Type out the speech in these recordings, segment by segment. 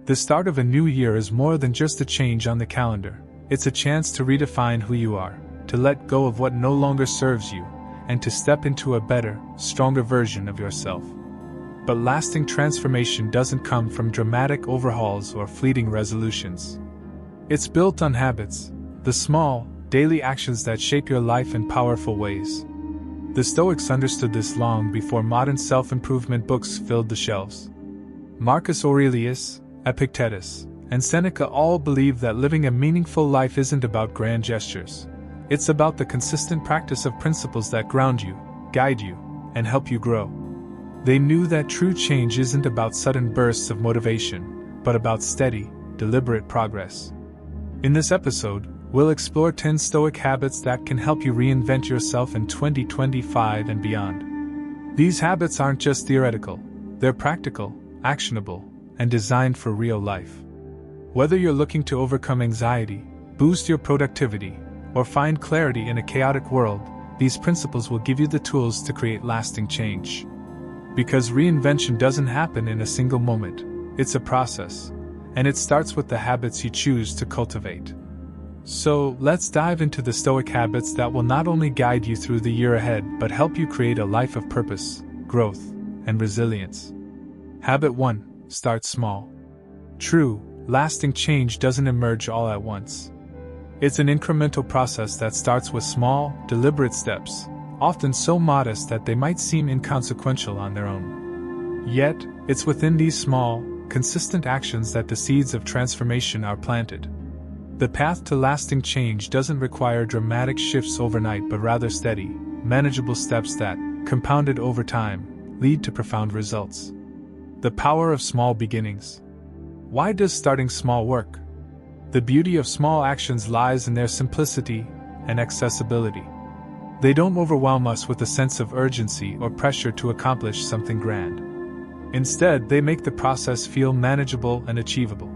The start of a new year is more than just a change on the calendar. It's a chance to redefine who you are, to let go of what no longer serves you, and to step into a better, stronger version of yourself. But lasting transformation doesn't come from dramatic overhauls or fleeting resolutions. It's built on habits, the small, daily actions that shape your life in powerful ways. The Stoics understood this long before modern self-improvement books filled the shelves. Marcus Aurelius, Epictetus, and Seneca all believed that living a meaningful life isn't about grand gestures. It's about the consistent practice of principles that ground you, guide you, and help you grow. They knew that true change isn't about sudden bursts of motivation, but about steady, deliberate progress. In this episode, we'll explore 10 Stoic habits that can help you reinvent yourself in 2025 and beyond. These habits aren't just theoretical, they're practical, actionable, and designed for real life. Whether you're looking to overcome anxiety, boost your productivity, or find clarity in a chaotic world, these principles will give you the tools to create lasting change. Because reinvention doesn't happen in a single moment, it's a process, and it starts with the habits you choose to cultivate. So, let's dive into the Stoic habits that will not only guide you through the year ahead but help you create a life of purpose, growth, and resilience. Habit 1. Start small. True, lasting change doesn't emerge all at once. It's an incremental process that starts with small, deliberate steps, often so modest that they might seem inconsequential on their own. Yet, it's within these small, consistent actions that the seeds of transformation are planted. The path to lasting change doesn't require dramatic shifts overnight but rather steady, manageable steps that, compounded over time, lead to profound results. The power of small beginnings. Why does starting small work? The beauty of small actions lies in their simplicity and accessibility. They don't overwhelm us with a sense of urgency or pressure to accomplish something grand. Instead, they make the process feel manageable and achievable.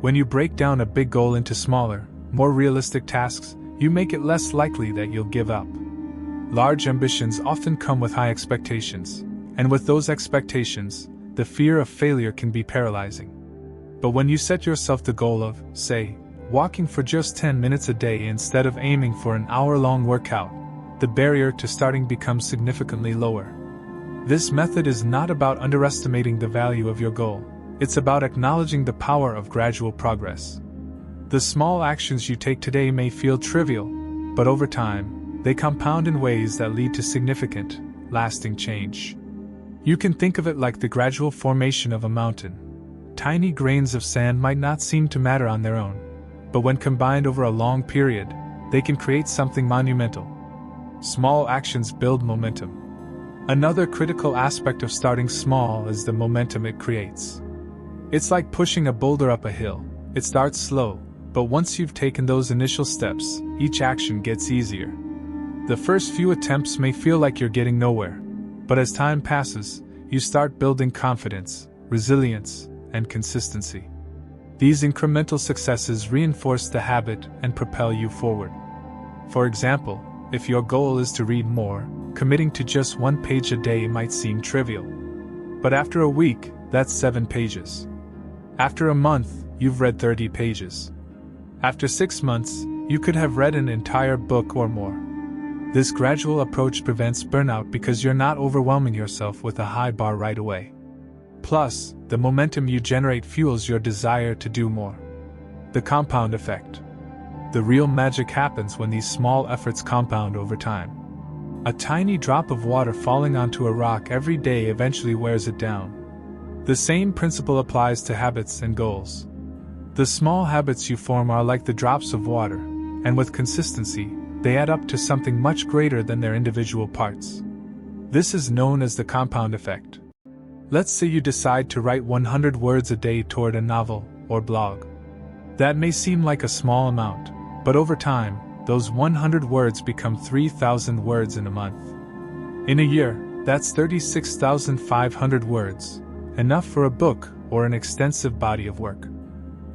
When you break down a big goal into smaller, more realistic tasks, you make it less likely that you'll give up. Large ambitions often come with high expectations, and with those expectations, the fear of failure can be paralyzing. But when you set yourself the goal of, say, walking for just 10 minutes a day instead of aiming for an hour-long workout, the barrier to starting becomes significantly lower. This method is not about underestimating the value of your goal. It's about acknowledging the power of gradual progress. The small actions you take today may feel trivial, but over time, they compound in ways that lead to significant, lasting change. You can think of it like the gradual formation of a mountain. Tiny grains of sand might not seem to matter on their own, but when combined over a long period, they can create something monumental. Small actions build momentum. Another critical aspect of starting small is the momentum it creates. It's like pushing a boulder up a hill. It starts slow, but once you've taken those initial steps, each action gets easier. The first few attempts may feel like you're getting nowhere, but as time passes, you start building confidence, resilience, and consistency. These incremental successes reinforce the habit and propel you forward. For example, if your goal is to read more, committing to just 1 page a day might seem trivial. But after a week, that's 7 pages. After a month, you've read 30 pages. After 6 months, you could have read an entire book or more. This gradual approach prevents burnout because you're not overwhelming yourself with a high bar right away. Plus, the momentum you generate fuels your desire to do more. The compound effect. The real magic happens when these small efforts compound over time. A tiny drop of water falling onto a rock every day eventually wears it down. The same principle applies to habits and goals. The small habits you form are like the drops of water, and with consistency, they add up to something much greater than their individual parts. This is known as the compound effect. Let's say you decide to write 100 words a day toward a novel or blog. That may seem like a small amount, but over time, those 100 words become 3,000 words in a month. In a year, that's 36,500 words, enough for a book or an extensive body of work.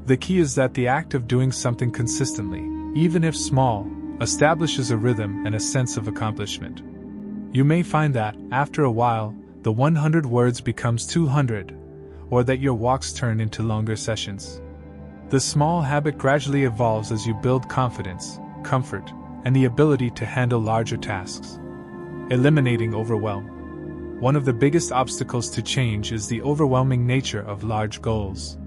The key is that the act of doing something consistently, even if small, establishes a rhythm and a sense of accomplishment. You may find that, after a while, the 100 words becomes 200, or that your walks turn into longer sessions. The small habit gradually evolves as you build confidence, comfort, and the ability to handle larger tasks. Eliminating overwhelm. One of the biggest obstacles to change is the overwhelming nature of large goals.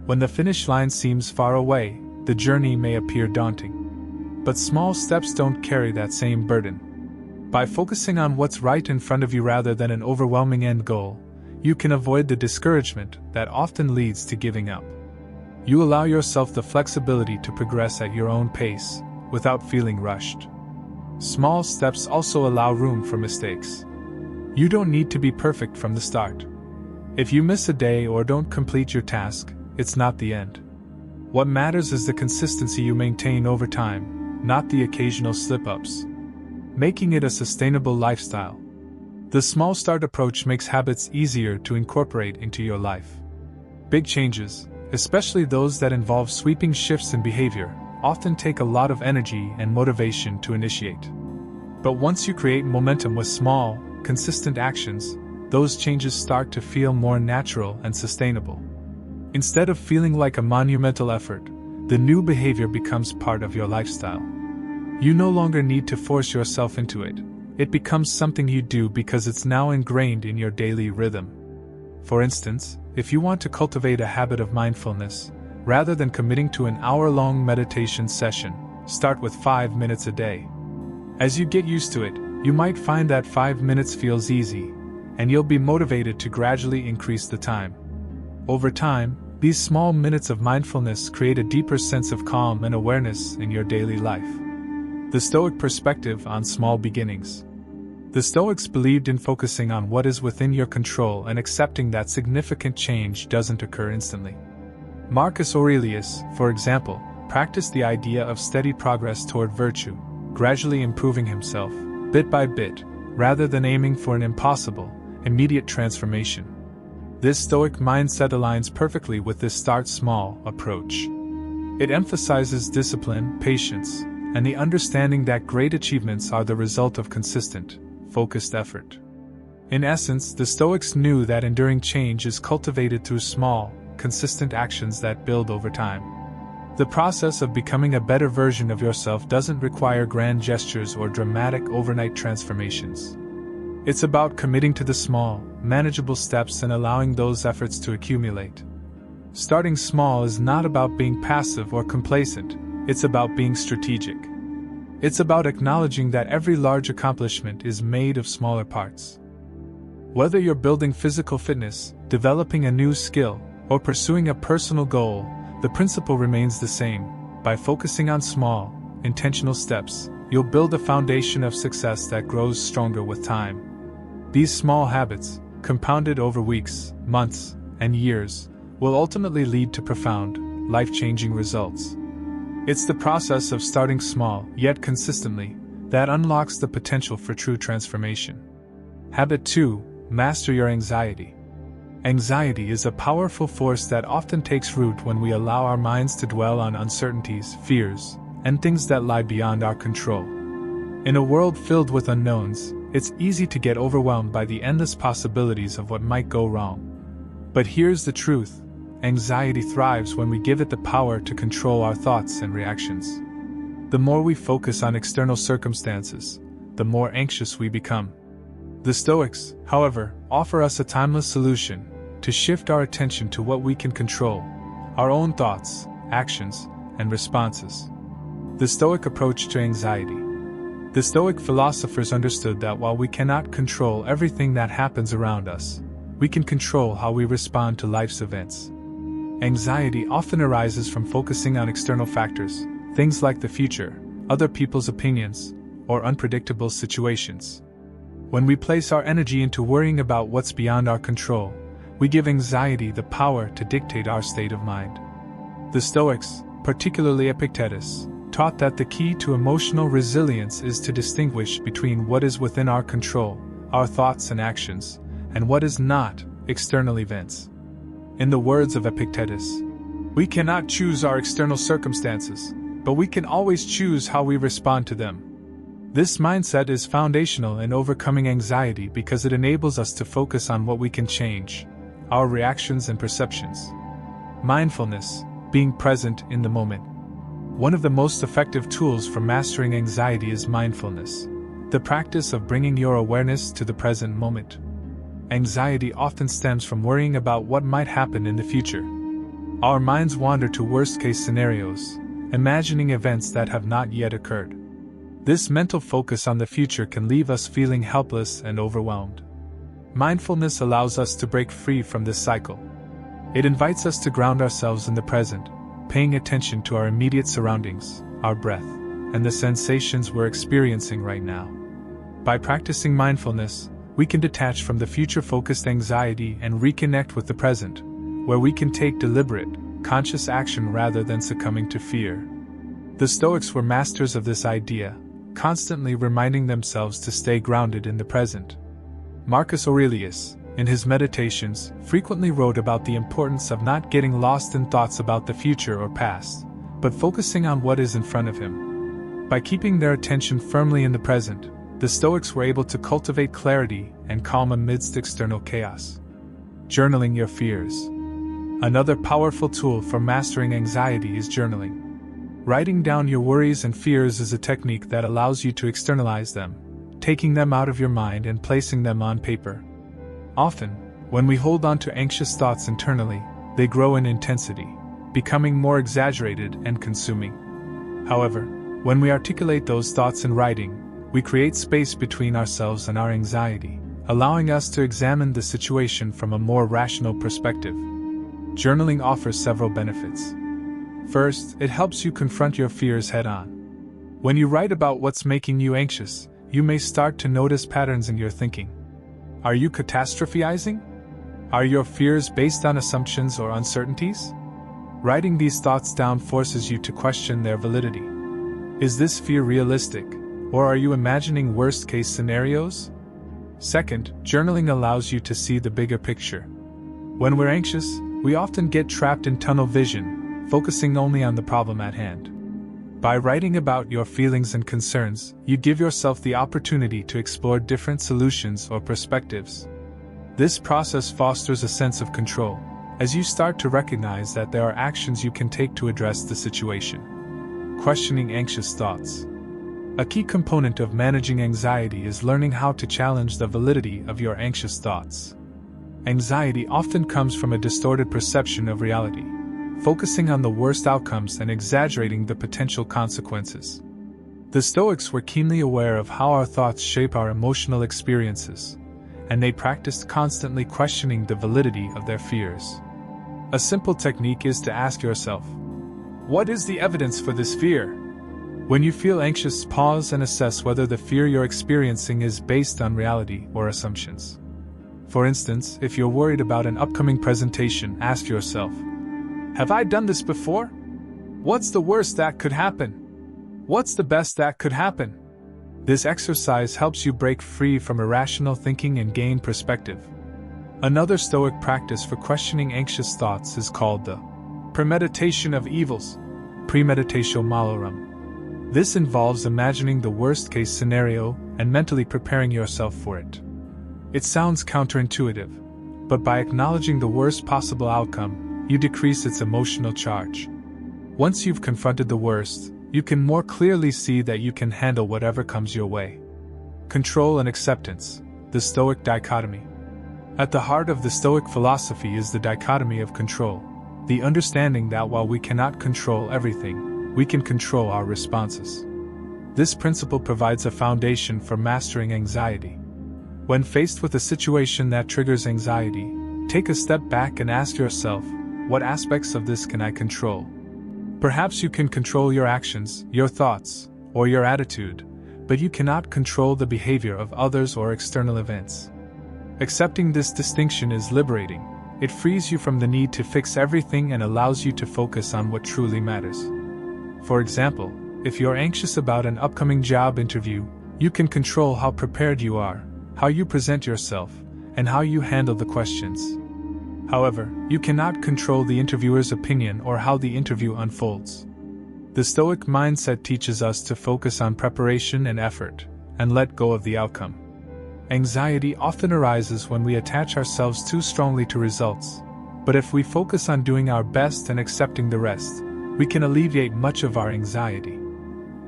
When the finish line seems far away, the journey may appear daunting. But small steps don't carry that same burden. By focusing on what's right in front of you rather than an overwhelming end goal, you can avoid the discouragement that often leads to giving up. You allow yourself the flexibility to progress at your own pace, without feeling rushed. Small steps also allow room for mistakes. You don't need to be perfect from the start. If you miss a day or don't complete your task, it's not the end. What matters is the consistency you maintain over time, not the occasional slip-ups. Making it a sustainable lifestyle. The small start approach makes habits easier to incorporate into your life. Big changes, especially those that involve sweeping shifts in behavior, often take a lot of energy and motivation to initiate. But once you create momentum with small, consistent actions, those changes start to feel more natural and sustainable. Instead of feeling like a monumental effort, the new behavior becomes part of your lifestyle. You no longer need to force yourself into it. It becomes something you do because it's now ingrained in your daily rhythm. For instance, if you want to cultivate a habit of mindfulness, rather than committing to an hour-long meditation session, start with 5 minutes a day. As you get used to it, you might find that 5 minutes feels easy, and you'll be motivated to gradually increase the time. Over time, these small minutes of mindfulness create a deeper sense of calm and awareness in your daily life. The Stoic perspective on small beginnings. The Stoics believed in focusing on what is within your control and accepting that significant change doesn't occur instantly. Marcus Aurelius, for example, practiced the idea of steady progress toward virtue, gradually improving himself, bit by bit, rather than aiming for an impossible, immediate transformation. This Stoic mindset aligns perfectly with this start small approach. It emphasizes discipline, patience, and the understanding that great achievements are the result of consistent, focused effort. In essence, the Stoics knew that enduring change is cultivated through small, consistent actions that build over time. The process of becoming a better version of yourself doesn't require grand gestures or dramatic overnight transformations. It's about committing to the small, manageable steps and allowing those efforts to accumulate. Starting small is not about being passive or complacent, it's about being strategic. It's about acknowledging that every large accomplishment is made of smaller parts. Whether you're building physical fitness, developing a new skill, or pursuing a personal goal, the principle remains the same. By focusing on small, intentional steps, you'll build a foundation of success that grows stronger with time. These small habits, compounded over weeks, months, and years, will ultimately lead to profound, life-changing results. It's the process of starting small, yet consistently, that unlocks the potential for true transformation. Habit 2. Master your anxiety. Anxiety is a powerful force that often takes root when we allow our minds to dwell on uncertainties, fears, and things that lie beyond our control. In a world filled with unknowns, it's easy to get overwhelmed by the endless possibilities of what might go wrong. But here's the truth: anxiety thrives when we give it the power to control our thoughts and reactions. The more we focus on external circumstances, the more anxious we become. The Stoics, however, offer us a timeless solution: to shift our attention to what we can control, our own thoughts, actions, and responses. The Stoic approach to anxiety. The Stoic philosophers understood that while we cannot control everything that happens around us, we can control how we respond to life's events. Anxiety often arises from focusing on external factors, things like the future, other people's opinions, or unpredictable situations. When we place our energy into worrying about what's beyond our control, we give anxiety the power to dictate our state of mind. The Stoics, particularly Epictetus, taught that the key to emotional resilience is to distinguish between what is within our control, our thoughts and actions, and what is not, external events. In the words of Epictetus, we cannot choose our external circumstances, but we can always choose how we respond to them. This mindset is foundational in overcoming anxiety because it enables us to focus on what we can change, our reactions and perceptions. Mindfulness, being present in the moment. One of the most effective tools for mastering anxiety is mindfulness, the practice of bringing your awareness to the present moment. Anxiety often stems from worrying about what might happen in the future. Our minds wander to worst-case scenarios, imagining events that have not yet occurred. This mental focus on the future can leave us feeling helpless and overwhelmed. Mindfulness allows us to break free from this cycle. It invites us to ground ourselves in the present, paying attention to our immediate surroundings, our breath, and the sensations we're experiencing right now. By practicing mindfulness, we can detach from the future-focused anxiety and reconnect with the present, where we can take deliberate, conscious action rather than succumbing to fear. The Stoics were masters of this idea, constantly reminding themselves to stay grounded in the present. Marcus Aurelius, in his Meditations, frequently wrote about the importance of not getting lost in thoughts about the future or past, but focusing on what is in front of him. By keeping their attention firmly in the present, the Stoics were able to cultivate clarity and calm amidst external chaos. Journaling your fears. Another powerful tool for mastering anxiety is journaling. Writing down your worries and fears is a technique that allows you to externalize them, taking them out of your mind and placing them on paper. Often, when we hold on to anxious thoughts internally, they grow in intensity, becoming more exaggerated and consuming. However, when we articulate those thoughts in writing, we create space between ourselves and our anxiety, allowing us to examine the situation from a more rational perspective. Journaling offers several benefits. First, it helps you confront your fears head-on. When you write about what's making you anxious, you may start to notice patterns in your thinking. Are you catastrophizing? Are your fears based on assumptions or uncertainties? Writing these thoughts down forces you to question their validity. Is this fear realistic, or are you imagining worst-case scenarios? Second, journaling allows you to see the bigger picture. When we're anxious, we often get trapped in tunnel vision, focusing only on the problem at hand. By writing about your feelings and concerns, you give yourself the opportunity to explore different solutions or perspectives. This process fosters a sense of control, as you start to recognize that there are actions you can take to address the situation. Questioning anxious thoughts. A key component of managing anxiety is learning how to challenge the validity of your anxious thoughts. Anxiety often comes from a distorted perception of reality, focusing on the worst outcomes and exaggerating the potential consequences. The Stoics were keenly aware of how our thoughts shape our emotional experiences, and they practiced constantly questioning the validity of their fears. A simple technique is to ask yourself, what is the evidence for this fear? When you feel anxious, pause and assess whether the fear you're experiencing is based on reality or assumptions. For instance, if you're worried about an upcoming presentation, ask yourself, have I done this before? What's the worst that could happen? What's the best that could happen? This exercise helps you break free from irrational thinking and gain perspective. Another Stoic practice for questioning anxious thoughts is called the premeditation of evils, premeditatio malorum. This involves imagining the worst-case scenario and mentally preparing yourself for it. It sounds counterintuitive, but by acknowledging the worst possible outcome, you decrease its emotional charge. Once you've confronted the worst, you can more clearly see that you can handle whatever comes your way. Control and acceptance, the Stoic dichotomy. At the heart of the Stoic philosophy is the dichotomy of control, the understanding that while we cannot control everything, we can control our responses. This principle provides a foundation for mastering anxiety. When faced with a situation that triggers anxiety, take a step back and ask yourself, what aspects of this can I control? Perhaps you can control your actions, your thoughts, or your attitude, but you cannot control the behavior of others or external events. Accepting this distinction is liberating. It frees you from the need to fix everything and allows you to focus on what truly matters. For example, if you're anxious about an upcoming job interview, you can control how prepared you are, how you present yourself, and how you handle the questions. However, you cannot control the interviewer's opinion or how the interview unfolds. The Stoic mindset teaches us to focus on preparation and effort, and let go of the outcome. Anxiety often arises when we attach ourselves too strongly to results, but if we focus on doing our best and accepting the rest, we can alleviate much of our anxiety.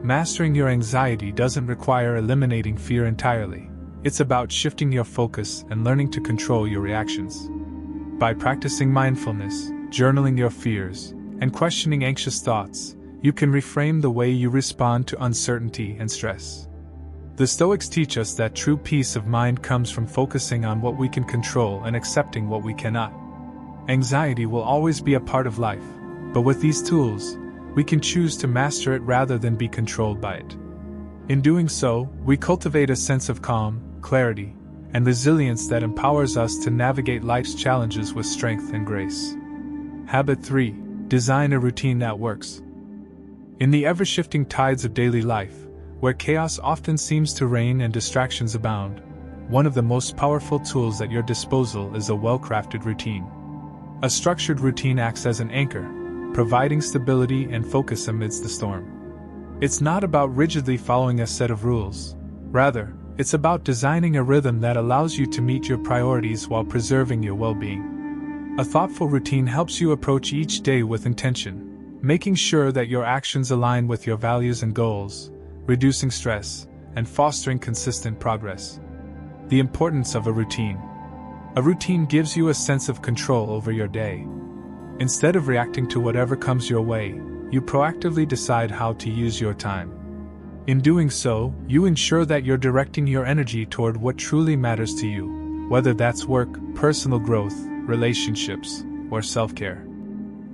Mastering your anxiety doesn't require eliminating fear entirely. It's about shifting your focus and learning to control your reactions. By practicing mindfulness, journaling your fears, and questioning anxious thoughts, you can reframe the way you respond to uncertainty and stress. The Stoics teach us that true peace of mind comes from focusing on what we can control and accepting what we cannot. Anxiety will always be a part of life, but with these tools, we can choose to master it rather than be controlled by it. In doing so, we cultivate a sense of calm, clarity, and resilience that empowers us to navigate life's challenges with strength and grace. Habit 3. Design a routine that works. In the ever-shifting tides of daily life, where chaos often seems to reign and distractions abound, one of the most powerful tools at your disposal is a well-crafted routine. A structured routine acts as an anchor, providing stability and focus amidst the storm. It's not about rigidly following a set of rules. Rather, it's about designing a rhythm that allows you to meet your priorities while preserving your well-being. A thoughtful routine helps you approach each day with intention, making sure that your actions align with your values and goals, reducing stress, and fostering consistent progress. The importance of a routine. A routine gives you a sense of control over your day. Instead of reacting to whatever comes your way, you proactively decide how to use your time. In doing so, you ensure that you're directing your energy toward what truly matters to you, whether that's work, personal growth, relationships, or self-care.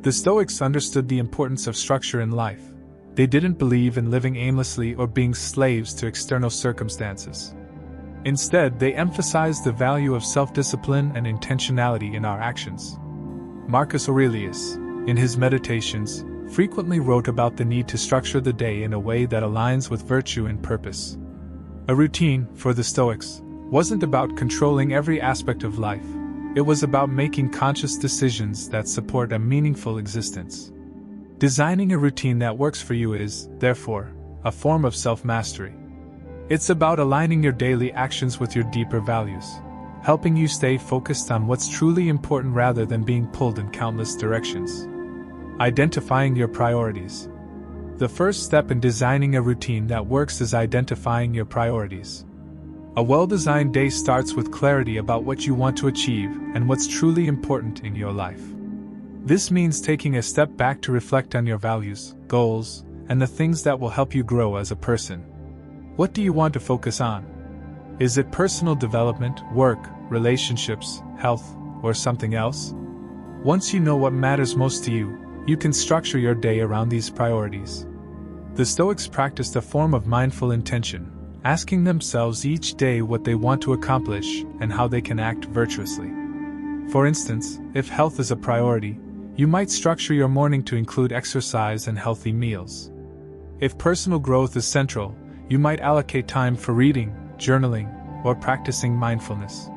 The Stoics understood the importance of structure in life. They didn't believe in living aimlessly or being slaves to external circumstances. Instead, they emphasized the value of self-discipline and intentionality in our actions. Marcus Aurelius, in his Meditations, frequently wrote about the need to structure the day in a way that aligns with virtue and purpose. A routine, for the Stoics, wasn't about controlling every aspect of life. It was about making conscious decisions that support a meaningful existence. Designing a routine that works for you is, therefore, a form of self-mastery. It's about aligning your daily actions with your deeper values, helping you stay focused on what's truly important rather than being pulled in countless directions. Identifying your priorities. The first step in designing a routine that works is identifying your priorities. A well-designed day starts with clarity about what you want to achieve and what's truly important in your life. This means taking a step back to reflect on your values, goals, and the things that will help you grow as a person. What do you want to focus on? Is it personal development, work, relationships, health, or something else? Once you know what matters most to you, you can structure your day around these priorities. The Stoics practiced a form of mindful intention, asking themselves each day what they want to accomplish and how they can act virtuously. For instance, if health is a priority, you might structure your morning to include exercise and healthy meals. If personal growth is central, you might allocate time for reading, journaling, or practicing mindfulness.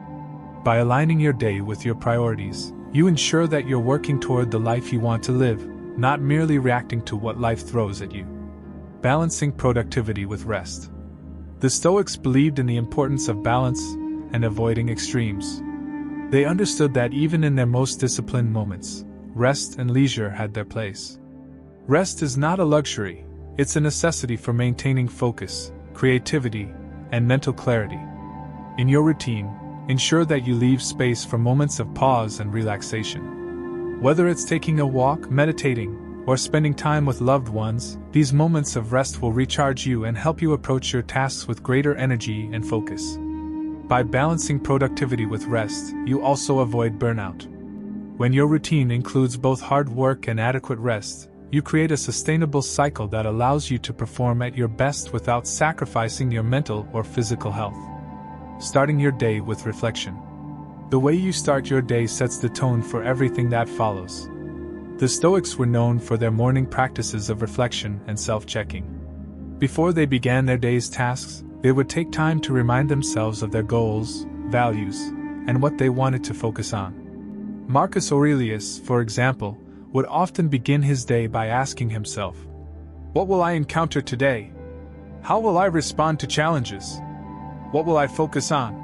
By aligning your day with your priorities, you ensure that you're working toward the life you want to live, not merely reacting to what life throws at you. Balancing productivity with rest. The Stoics believed in the importance of balance and avoiding extremes. They understood that even in their most disciplined moments, rest and leisure had their place. Rest is not a luxury, it's a necessity for maintaining focus, creativity, and mental clarity. In your routine, ensure that you leave space for moments of pause and relaxation. Whether it's taking a walk, meditating, or spending time with loved ones, these moments of rest will recharge you and help you approach your tasks with greater energy and focus. By balancing productivity with rest, you also avoid burnout. When your routine includes both hard work and adequate rest, you create a sustainable cycle that allows you to perform at your best without sacrificing your mental or physical health. Starting your day with reflection. The way you start your day sets the tone for everything that follows. The Stoics were known for their morning practices of reflection and self-checking. Before they began their day's tasks, they would take time to remind themselves of their goals, values, and what they wanted to focus on. Marcus Aurelius, for example, would often begin his day by asking himself, "What will I encounter today? How will I respond to challenges? What will I focus on?"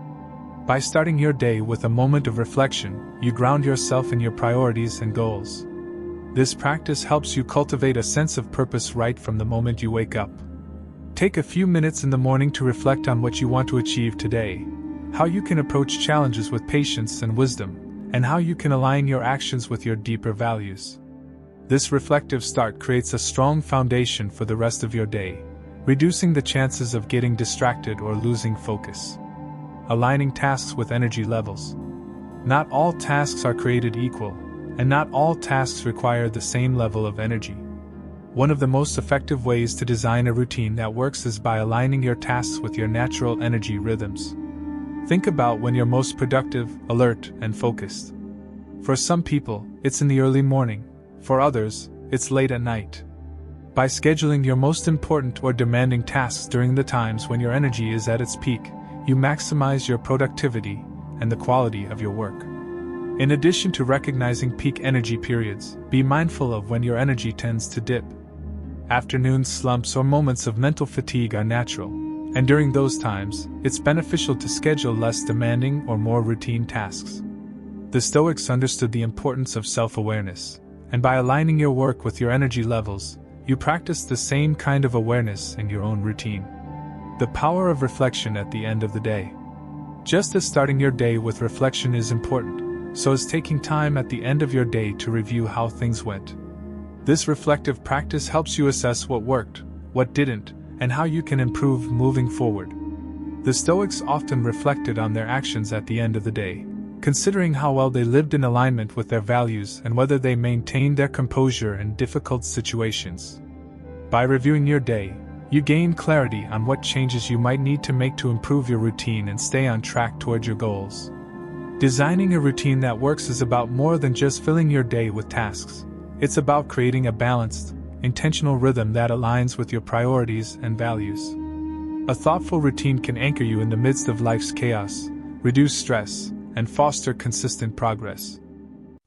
By starting your day with a moment of reflection, you ground yourself in your priorities and goals. This practice helps you cultivate a sense of purpose right from the moment you wake up. Take a few minutes in the morning to reflect on what you want to achieve today, how you can approach challenges with patience and wisdom, and how you can align your actions with your deeper values. This reflective start creates a strong foundation for the rest of your day, reducing the chances of getting distracted or losing focus. Aligning tasks with energy levels. Not all tasks are created equal, and not all tasks require the same level of energy. One of the most effective ways to design a routine that works is by aligning your tasks with your natural energy rhythms. Think about when you're most productive, alert, and focused. For some people, it's in the early morning. For others, it's late at night. By scheduling your most important or demanding tasks during the times when your energy is at its peak, you maximize your productivity and the quality of your work. In addition to recognizing peak energy periods, be mindful of when your energy tends to dip. Afternoon slumps or moments of mental fatigue are natural, and during those times, it's beneficial to schedule less demanding or more routine tasks. The Stoics understood the importance of self-awareness, and by aligning your work with your energy levels, you practice the same kind of awareness in your own routine. The power of reflection at the end of the day. Just as starting your day with reflection is important, so is taking time at the end of your day to review how things went. This reflective practice helps you assess what worked, what didn't, and how you can improve moving forward. The Stoics often reflected on their actions at the end of the day, considering how well they lived in alignment with their values and whether they maintained their composure in difficult situations. By reviewing your day, you gain clarity on what changes you might need to make to improve your routine and stay on track toward your goals. Designing a routine that works is about more than just filling your day with tasks. It's about creating a balanced, intentional rhythm that aligns with your priorities and values. A thoughtful routine can anchor you in the midst of life's chaos, reduce stress, and foster consistent progress.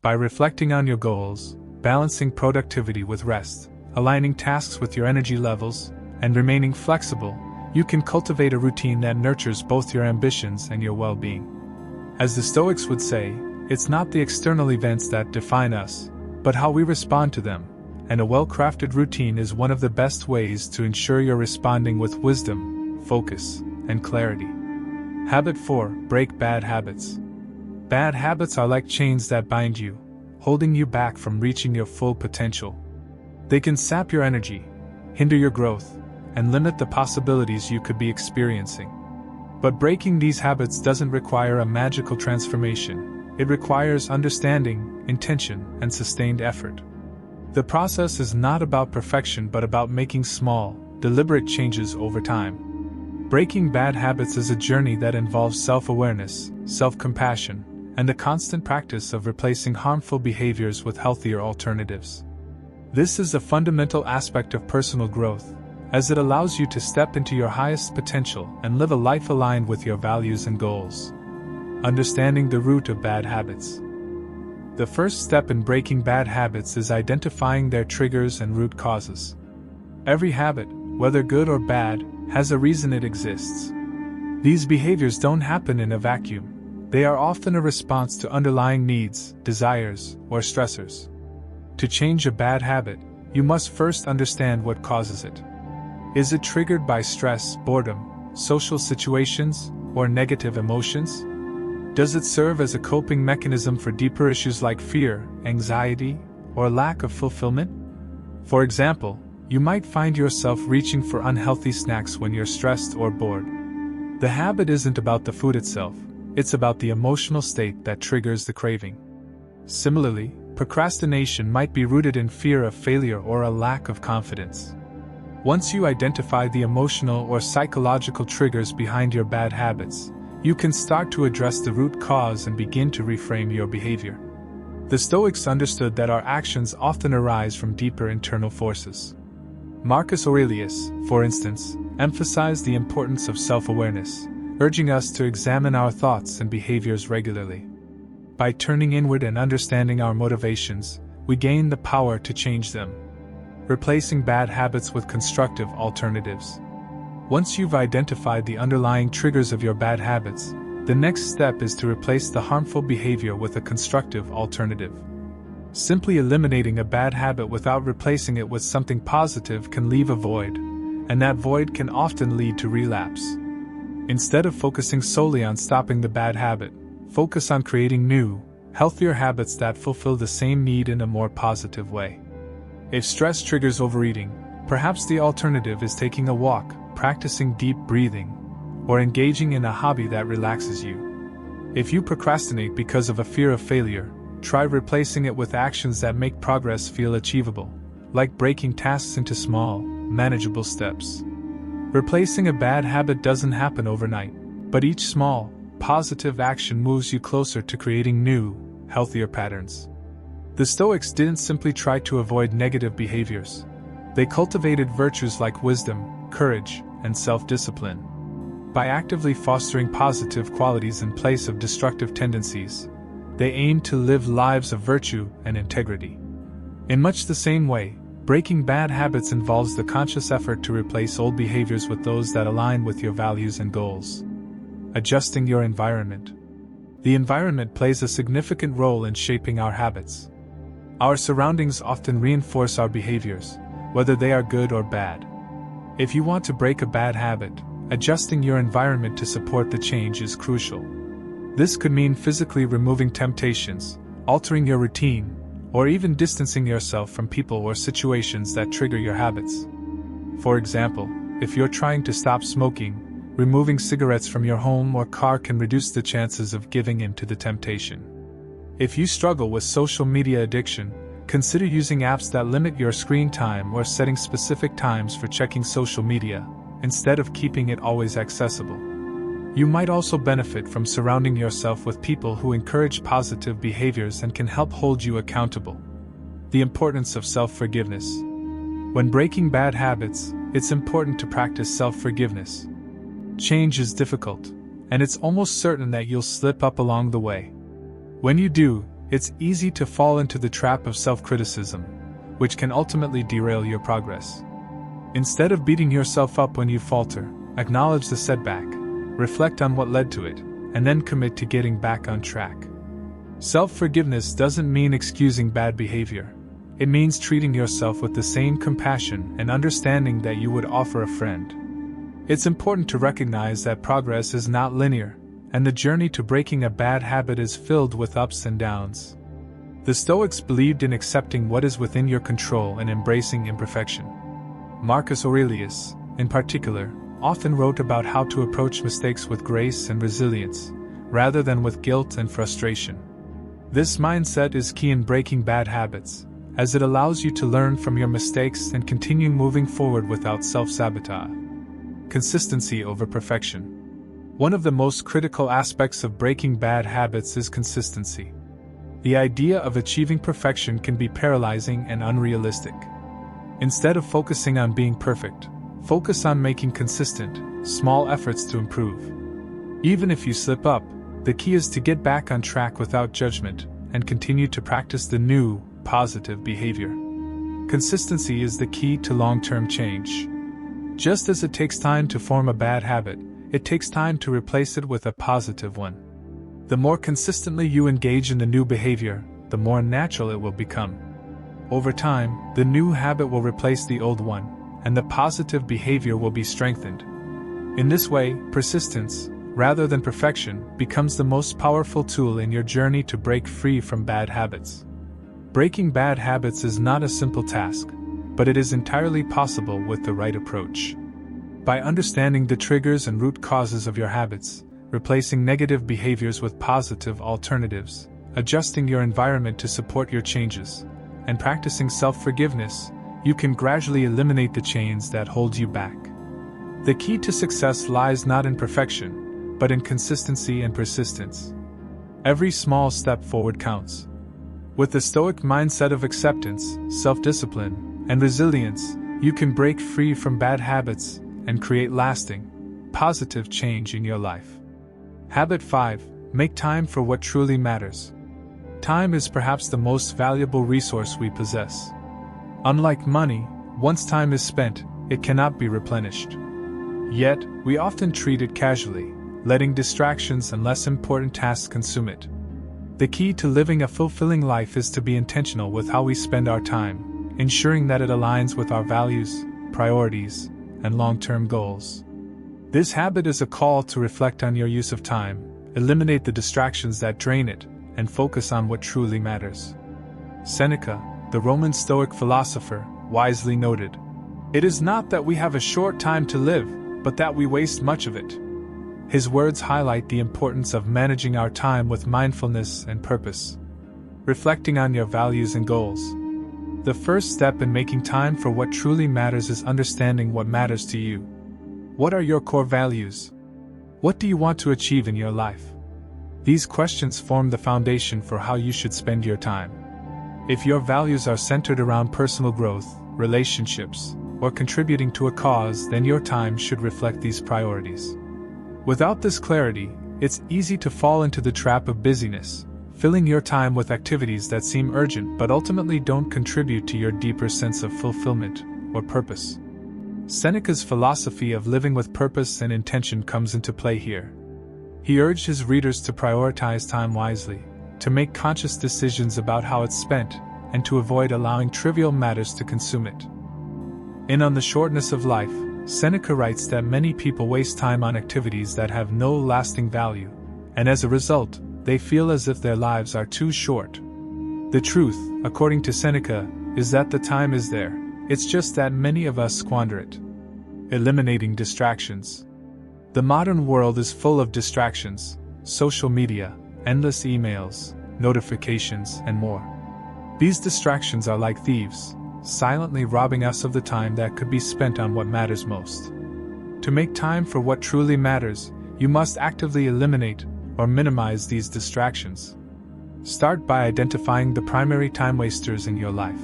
By reflecting on your goals, balancing productivity with rest, aligning tasks with your energy levels, and remaining flexible, you can cultivate a routine that nurtures both your ambitions and your well-being. As the Stoics would say, it's not the external events that define us, but how we respond to them, and a well-crafted routine is one of the best ways to ensure you're responding with wisdom, focus, and clarity. Habit 4. Break bad habits. Bad habits are like chains that bind you, holding you back from reaching your full potential. They can sap your energy, hinder your growth, and limit the possibilities you could be experiencing. But breaking these habits doesn't require a magical transformation. It requires understanding, intention, and sustained effort. The process is not about perfection but about making small, deliberate changes over time. Breaking bad habits is a journey that involves self-awareness, self-compassion, and the constant practice of replacing harmful behaviors with healthier alternatives. This is a fundamental aspect of personal growth, as it allows you to step into your highest potential and live a life aligned with your values and goals. Understanding the root of bad habits. The first step in breaking bad habits is identifying their triggers and root causes. Every habit, whether good or bad, has a reason it exists. These behaviors don't happen in a vacuum. They are often a response to underlying needs, desires, or stressors. To change a bad habit, you must first understand what causes it. Is it triggered by stress, boredom, social situations, or negative emotions? Does it serve as a coping mechanism for deeper issues like fear, anxiety, or lack of fulfillment? For example, you might find yourself reaching for unhealthy snacks when you're stressed or bored. The habit isn't about the food itself, it's about the emotional state that triggers the craving. Similarly, procrastination might be rooted in fear of failure or a lack of confidence. Once you identify the emotional or psychological triggers behind your bad habits, you can start to address the root cause and begin to reframe your behavior. The Stoics understood that our actions often arise from deeper internal forces. Marcus Aurelius, for instance, emphasized the importance of self-awareness, urging us to examine our thoughts and behaviors regularly. By turning inward and understanding our motivations, we gain the power to change them, replacing bad habits with constructive alternatives. Once you've identified the underlying triggers of your bad habits, The next step is to replace the harmful behavior with a constructive alternative. Simply eliminating a bad habit without replacing it with something positive can leave a void, and that void can often lead to relapse. Instead of focusing solely on stopping the bad habit, focus on creating new, healthier habits that fulfill the same need in a more positive way. If stress triggers overeating, perhaps the alternative is taking a walk, practicing deep breathing, or engaging in a hobby that relaxes you. If you procrastinate because of a fear of failure, try replacing it with actions that make progress feel achievable, like breaking tasks into small, manageable steps. Replacing a bad habit doesn't happen overnight, but each small, positive action moves you closer to creating new, healthier patterns. The Stoics didn't simply try to avoid negative behaviors. They cultivated virtues like wisdom, courage, and self-discipline. By actively fostering positive qualities in place of destructive tendencies, they aimed to live lives of virtue and integrity. In much the same way, breaking bad habits involves the conscious effort to replace old behaviors with those that align with your values and goals. Adjusting your environment. The environment plays a significant role in shaping our habits. Our surroundings often reinforce our behaviors, whether they are good or bad. If you want to break a bad habit, adjusting your environment to support the change is crucial. This could mean physically removing temptations, altering your routine, or even distancing yourself from people or situations that trigger your habits. For example, if you're trying to stop smoking, removing cigarettes from your home or car can reduce the chances of giving in to the temptation. If you struggle with social media addiction, consider using apps that limit your screen time or setting specific times for checking social media, instead of keeping it always accessible. You might also benefit from surrounding yourself with people who encourage positive behaviors and can help hold you accountable. The importance of self-forgiveness. When breaking bad habits, it's important to practice self-forgiveness. Change is difficult, and it's almost certain that you'll slip up along the way. When you do, it's easy to fall into the trap of self-criticism, which can ultimately derail your progress. Instead of beating yourself up when you falter, acknowledge the setback, reflect on what led to it, and then commit to getting back on track. Self-forgiveness doesn't mean excusing bad behavior. It means treating yourself with the same compassion and understanding that you would offer a friend. It's important to recognize that progress is not linear, and the journey to breaking a bad habit is filled with ups and downs. The Stoics believed in accepting what is within your control and embracing imperfection. Marcus Aurelius, in particular, often wrote about how to approach mistakes with grace and resilience, rather than with guilt and frustration. This mindset is key in breaking bad habits, as it allows you to learn from your mistakes and continue moving forward without self-sabotage. Consistency over perfection. One of the most critical aspects of breaking bad habits is consistency. The idea of achieving perfection can be paralyzing and unrealistic. Instead of focusing on being perfect, focus on making consistent, small efforts to improve. Even if you slip up, the key is to get back on track without judgment and continue to practice the new, positive behavior. Consistency is the key to long-term change. Just as it takes time to form a bad habit, it takes time to replace it with a positive one. The more consistently you engage in the new behavior, the more natural it will become. Over time, the new habit will replace the old one, and the positive behavior will be strengthened. In this way, persistence, rather than perfection, becomes the most powerful tool in your journey to break free from bad habits. Breaking bad habits is not a simple task, but it is entirely possible with the right approach. By understanding the triggers and root causes of your habits, replacing negative behaviors with positive alternatives, adjusting your environment to support your changes, and practicing self-forgiveness, you can gradually eliminate the chains that hold you back. The key to success lies not in perfection, but in consistency and persistence. Every small step forward counts. With the Stoic mindset of acceptance, self-discipline, and resilience, you can break free from bad habits and create lasting, positive change in your life. Habit 5. Make time for what truly matters. Time is perhaps the most valuable resource we possess. Unlike money, once time is spent, it cannot be replenished. Yet, we often treat it casually, letting distractions and less important tasks consume it. The key to living a fulfilling life is to be intentional with how we spend our time, ensuring that it aligns with our values, priorities, and long-term goals. This habit is a call to reflect on your use of time, eliminate the distractions that drain it, and focus on what truly matters. Seneca, the Roman Stoic philosopher, wisely noted, "It is not that we have a short time to live, but that we waste much of it." His words highlight the importance of managing our time with mindfulness and purpose. Reflecting on your values and goals. The first step in making time for what truly matters is understanding what matters to you. What are your core values? What do you want to achieve in your life? These questions form the foundation for how you should spend your time. If your values are centered around personal growth, relationships, or contributing to a cause, then your time should reflect these priorities. Without this clarity, it's easy to fall into the trap of busyness, filling your time with activities that seem urgent but ultimately don't contribute to your deeper sense of fulfillment or purpose. Seneca's philosophy of living with purpose and intention comes into play here. He urged his readers to prioritize time wisely, to make conscious decisions about how it's spent, and to avoid allowing trivial matters to consume it. On the shortness of life, Seneca writes that many people waste time on activities that have no lasting value, and as a result, they feel as if their lives are too short. The truth, according to Seneca, is that the time is there, it's just that many of us squander it. Eliminating distractions. The modern world is full of distractions: social media, endless emails, notifications, and more. These distractions are like thieves, silently robbing us of the time that could be spent on what matters most. To make time for what truly matters, you must actively eliminate or minimize these distractions. Start by identifying the primary time wasters in your life.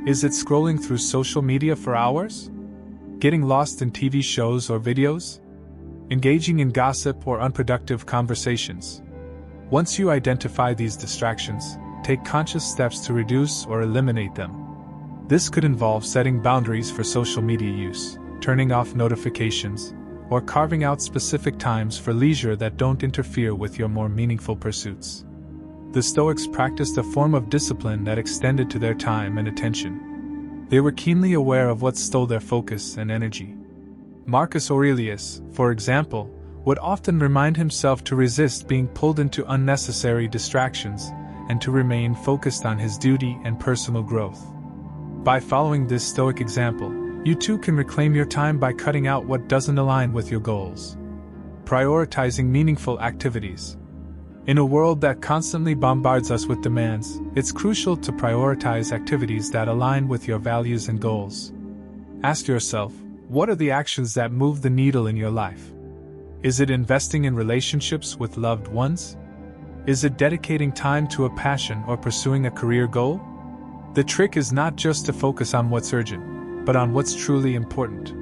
Is it scrolling through social media for hours? Getting lost in TV shows or videos? Engaging in gossip or unproductive conversations? Once you identify these distractions, take conscious steps to reduce or eliminate them. This could involve setting boundaries for social media use, turning off notifications, or carving out specific times for leisure that don't interfere with your more meaningful pursuits. The Stoics practiced a form of discipline that extended to their time and attention. They were keenly aware of what stole their focus and energy. Marcus Aurelius, for example, would often remind himself to resist being pulled into unnecessary distractions and to remain focused on his duty and personal growth. By following this Stoic example, you too can reclaim your time by cutting out what doesn't align with your goals. Prioritizing meaningful activities. In a world that constantly bombards us with demands, it's crucial to prioritize activities that align with your values and goals. Ask yourself, what are the actions that move the needle in your life? Is it investing in relationships with loved ones? Is it dedicating time to a passion or pursuing a career goal? The trick is not just to focus on what's urgent, but on what's truly important.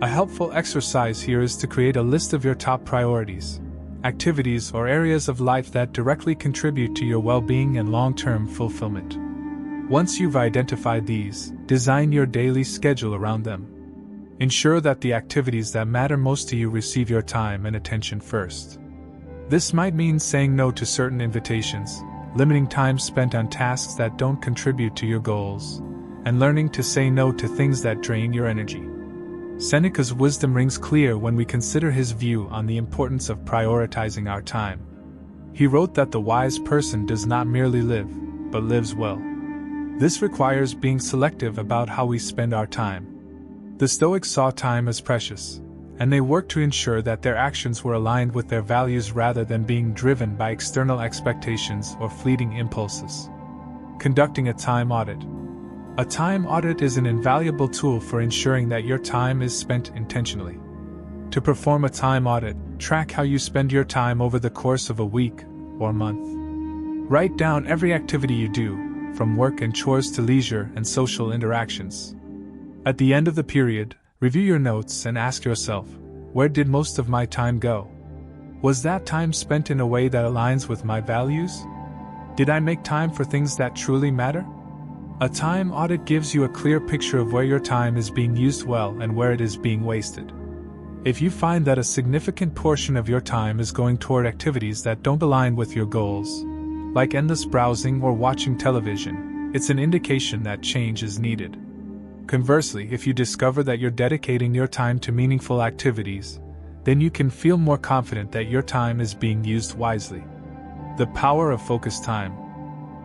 A helpful exercise here is to create a list of your top priorities, activities or areas of life that directly contribute to your well-being and long-term fulfillment. Once you've identified these, design your daily schedule around them. Ensure that the activities that matter most to you receive your time and attention first. This might mean saying no to certain invitations, limiting time spent on tasks that don't contribute to your goals, and learning to say no to things that drain your energy. Seneca's wisdom rings clear when we consider his view on the importance of prioritizing our time. He wrote that the wise person does not merely live, but lives well. This requires being selective about how we spend our time. The Stoics saw time as precious, and they worked to ensure that their actions were aligned with their values rather than being driven by external expectations or fleeting impulses. Conducting a time audit. A time audit is an invaluable tool for ensuring that your time is spent intentionally. To perform a time audit, track how you spend your time over the course of a week or month. Write down every activity you do, from work and chores to leisure and social interactions. At the end of the period, review your notes and ask yourself, where did most of my time go? Was that time spent in a way that aligns with my values? Did I make time for things that truly matter? A time audit gives you a clear picture of where your time is being used well and where it is being wasted. If you find that a significant portion of your time is going toward activities that don't align with your goals, like endless browsing or watching television, it's an indication that change is needed. Conversely, if you discover that you're dedicating your time to meaningful activities, then you can feel more confident that your time is being used wisely. The power of focused time.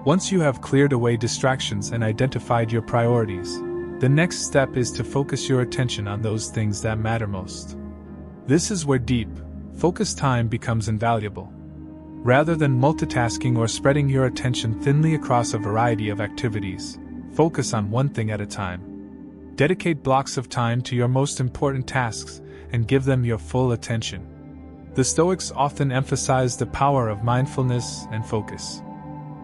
Once you have cleared away distractions and identified your priorities, the next step is to focus your attention on those things that matter most. This is where deep, focused time becomes invaluable. Rather than multitasking or spreading your attention thinly across a variety of activities, focus on one thing at a time. Dedicate blocks of time to your most important tasks and give them your full attention. The Stoics often emphasize the power of mindfulness and focus.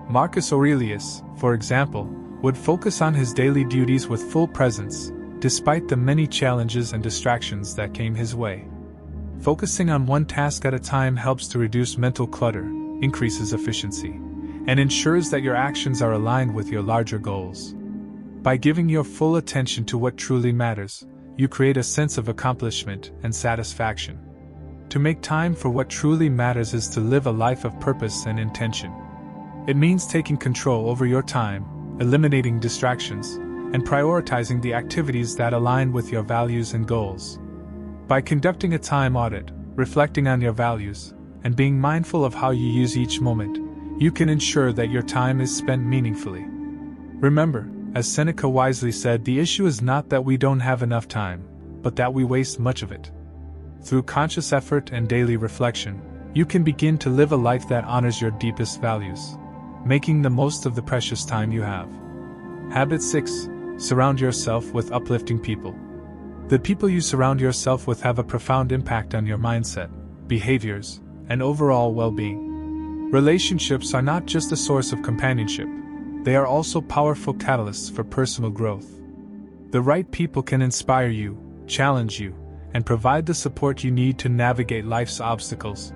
Marcus Aurelius, for example, would focus on his daily duties with full presence, despite the many challenges and distractions that came his way. Focusing on one task at a time helps to reduce mental clutter, increases efficiency, and ensures that your actions are aligned with your larger goals. By giving your full attention to what truly matters, you create a sense of accomplishment and satisfaction. To make time for what truly matters is to live a life of purpose and intention. It means taking control over your time, eliminating distractions, and prioritizing the activities that align with your values and goals. By conducting a time audit, reflecting on your values, and being mindful of how you use each moment, you can ensure that your time is spent meaningfully. Remember, as Seneca wisely said, the issue is not that we don't have enough time, but that we waste much of it. Through conscious effort and daily reflection, you can begin to live a life that honors your deepest values, making the most of the precious time you have. Habit 6. Surround yourself with uplifting people. The people you surround yourself with have a profound impact on your mindset, behaviors, and overall well-being. Relationships are not just a source of companionship, they are also powerful catalysts for personal growth. The right people can inspire you, challenge you, and provide the support you need to navigate life's obstacles.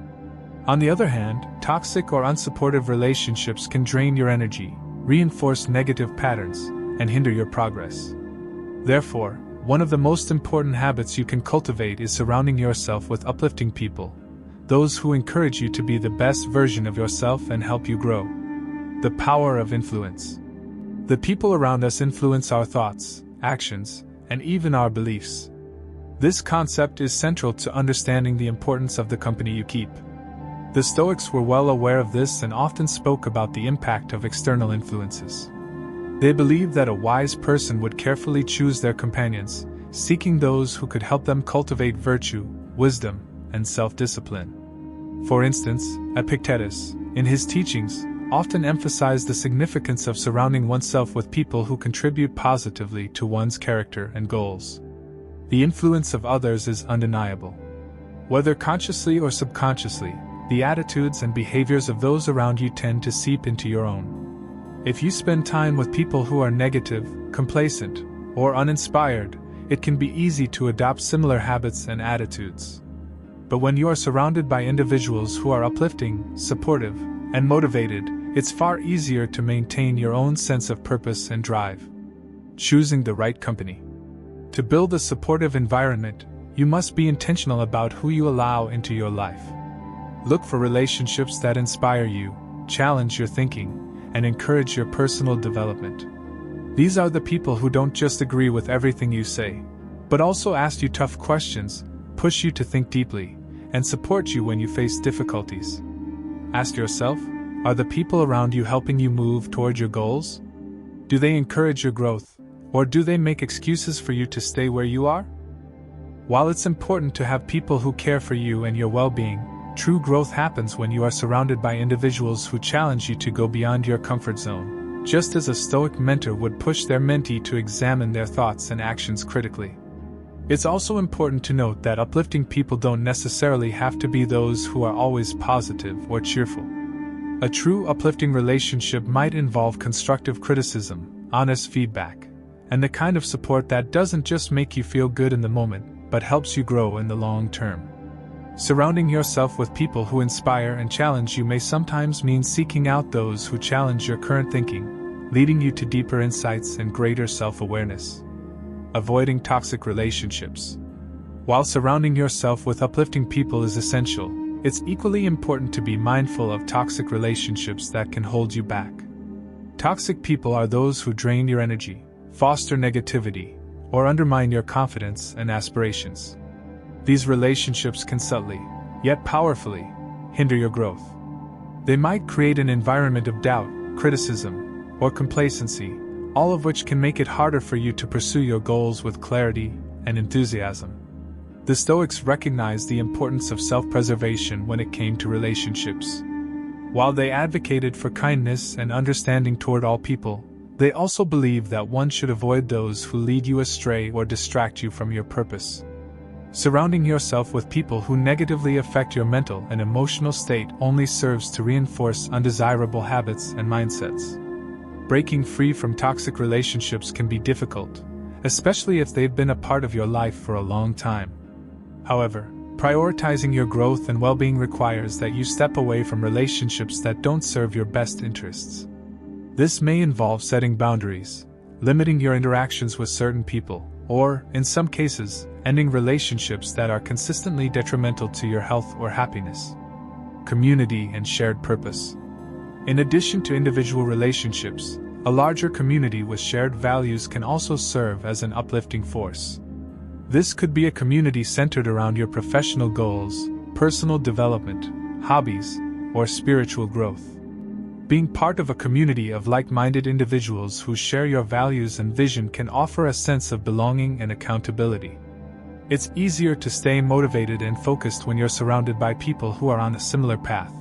On the other hand, toxic or unsupportive relationships can drain your energy, reinforce negative patterns, and hinder your progress. Therefore, one of the most important habits you can cultivate is surrounding yourself with uplifting people, those who encourage you to be the best version of yourself and help you grow. The power of influence. The people around us influence our thoughts, actions, and even our beliefs. This concept is central to understanding the importance of the company you keep. The Stoics were well aware of this and often spoke about the impact of external influences. They believed that a wise person would carefully choose their companions, seeking those who could help them cultivate virtue, wisdom, and self-discipline. For instance, Epictetus, in his teachings, often emphasized the significance of surrounding oneself with people who contribute positively to one's character and goals. The influence of others is undeniable. Whether consciously or subconsciously, the attitudes and behaviors of those around you tend to seep into your own. If you spend time with people who are negative, complacent, or uninspired, it can be easy to adopt similar habits and attitudes. But when you are surrounded by individuals who are uplifting, supportive, and motivated, it's far easier to maintain your own sense of purpose and drive. Choosing the right company. To build a supportive environment, you must be intentional about who you allow into your life. Look for relationships that inspire you, challenge your thinking, and encourage your personal development. These are the people who don't just agree with everything you say, but also ask you tough questions, push you to think deeply, and support you when you face difficulties. Ask yourself, are the people around you helping you move toward your goals? Do they encourage your growth, or do they make excuses for you to stay where you are? While it's important to have people who care for you and your well-being, true growth happens when you are surrounded by individuals who challenge you to go beyond your comfort zone, just as a Stoic mentor would push their mentee to examine their thoughts and actions critically. It's also important to note that uplifting people don't necessarily have to be those who are always positive or cheerful. A true uplifting relationship might involve constructive criticism, honest feedback, and the kind of support that doesn't just make you feel good in the moment, but helps you grow in the long term. Surrounding yourself with people who inspire and challenge you may sometimes mean seeking out those who challenge your current thinking, leading you to deeper insights and greater self-awareness. Avoiding toxic relationships. While surrounding yourself with uplifting people is essential, it's equally important to be mindful of toxic relationships that can hold you back. Toxic people are those who drain your energy, foster negativity, or undermine your confidence and aspirations. These relationships can subtly, yet powerfully, hinder your growth. They might create an environment of doubt, criticism, or complacency, all of which can make it harder for you to pursue your goals with clarity and enthusiasm. The Stoics recognized the importance of self-preservation when it came to relationships. While they advocated for kindness and understanding toward all people, they also believed that one should avoid those who lead you astray or distract you from your purpose. Surrounding yourself with people who negatively affect your mental and emotional state only serves to reinforce undesirable habits and mindsets. Breaking free from toxic relationships can be difficult, especially if they've been a part of your life for a long time. However, prioritizing your growth and well-being requires that you step away from relationships that don't serve your best interests. This may involve setting boundaries, limiting your interactions with certain people, or, in some cases, ending relationships that are consistently detrimental to your health or happiness. Community and shared purpose. In addition to individual relationships, a larger community with shared values can also serve as an uplifting force. This could be a community centered around your professional goals, personal development, hobbies, or spiritual growth. Being part of a community of like-minded individuals who share your values and vision can offer a sense of belonging and accountability. It's easier to stay motivated and focused when you're surrounded by people who are on a similar path,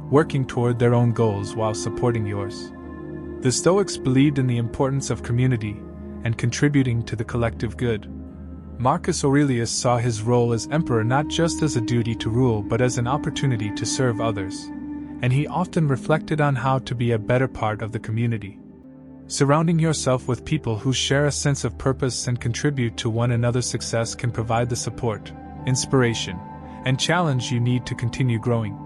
working toward their own goals while supporting yours. The Stoics believed in the importance of community and contributing to the collective good. Marcus Aurelius saw his role as emperor not just as a duty to rule but as an opportunity to serve others, and he often reflected on how to be a better part of the community. Surrounding yourself with people who share a sense of purpose and contribute to one another's success can provide the support, inspiration, and challenge you need to continue growing.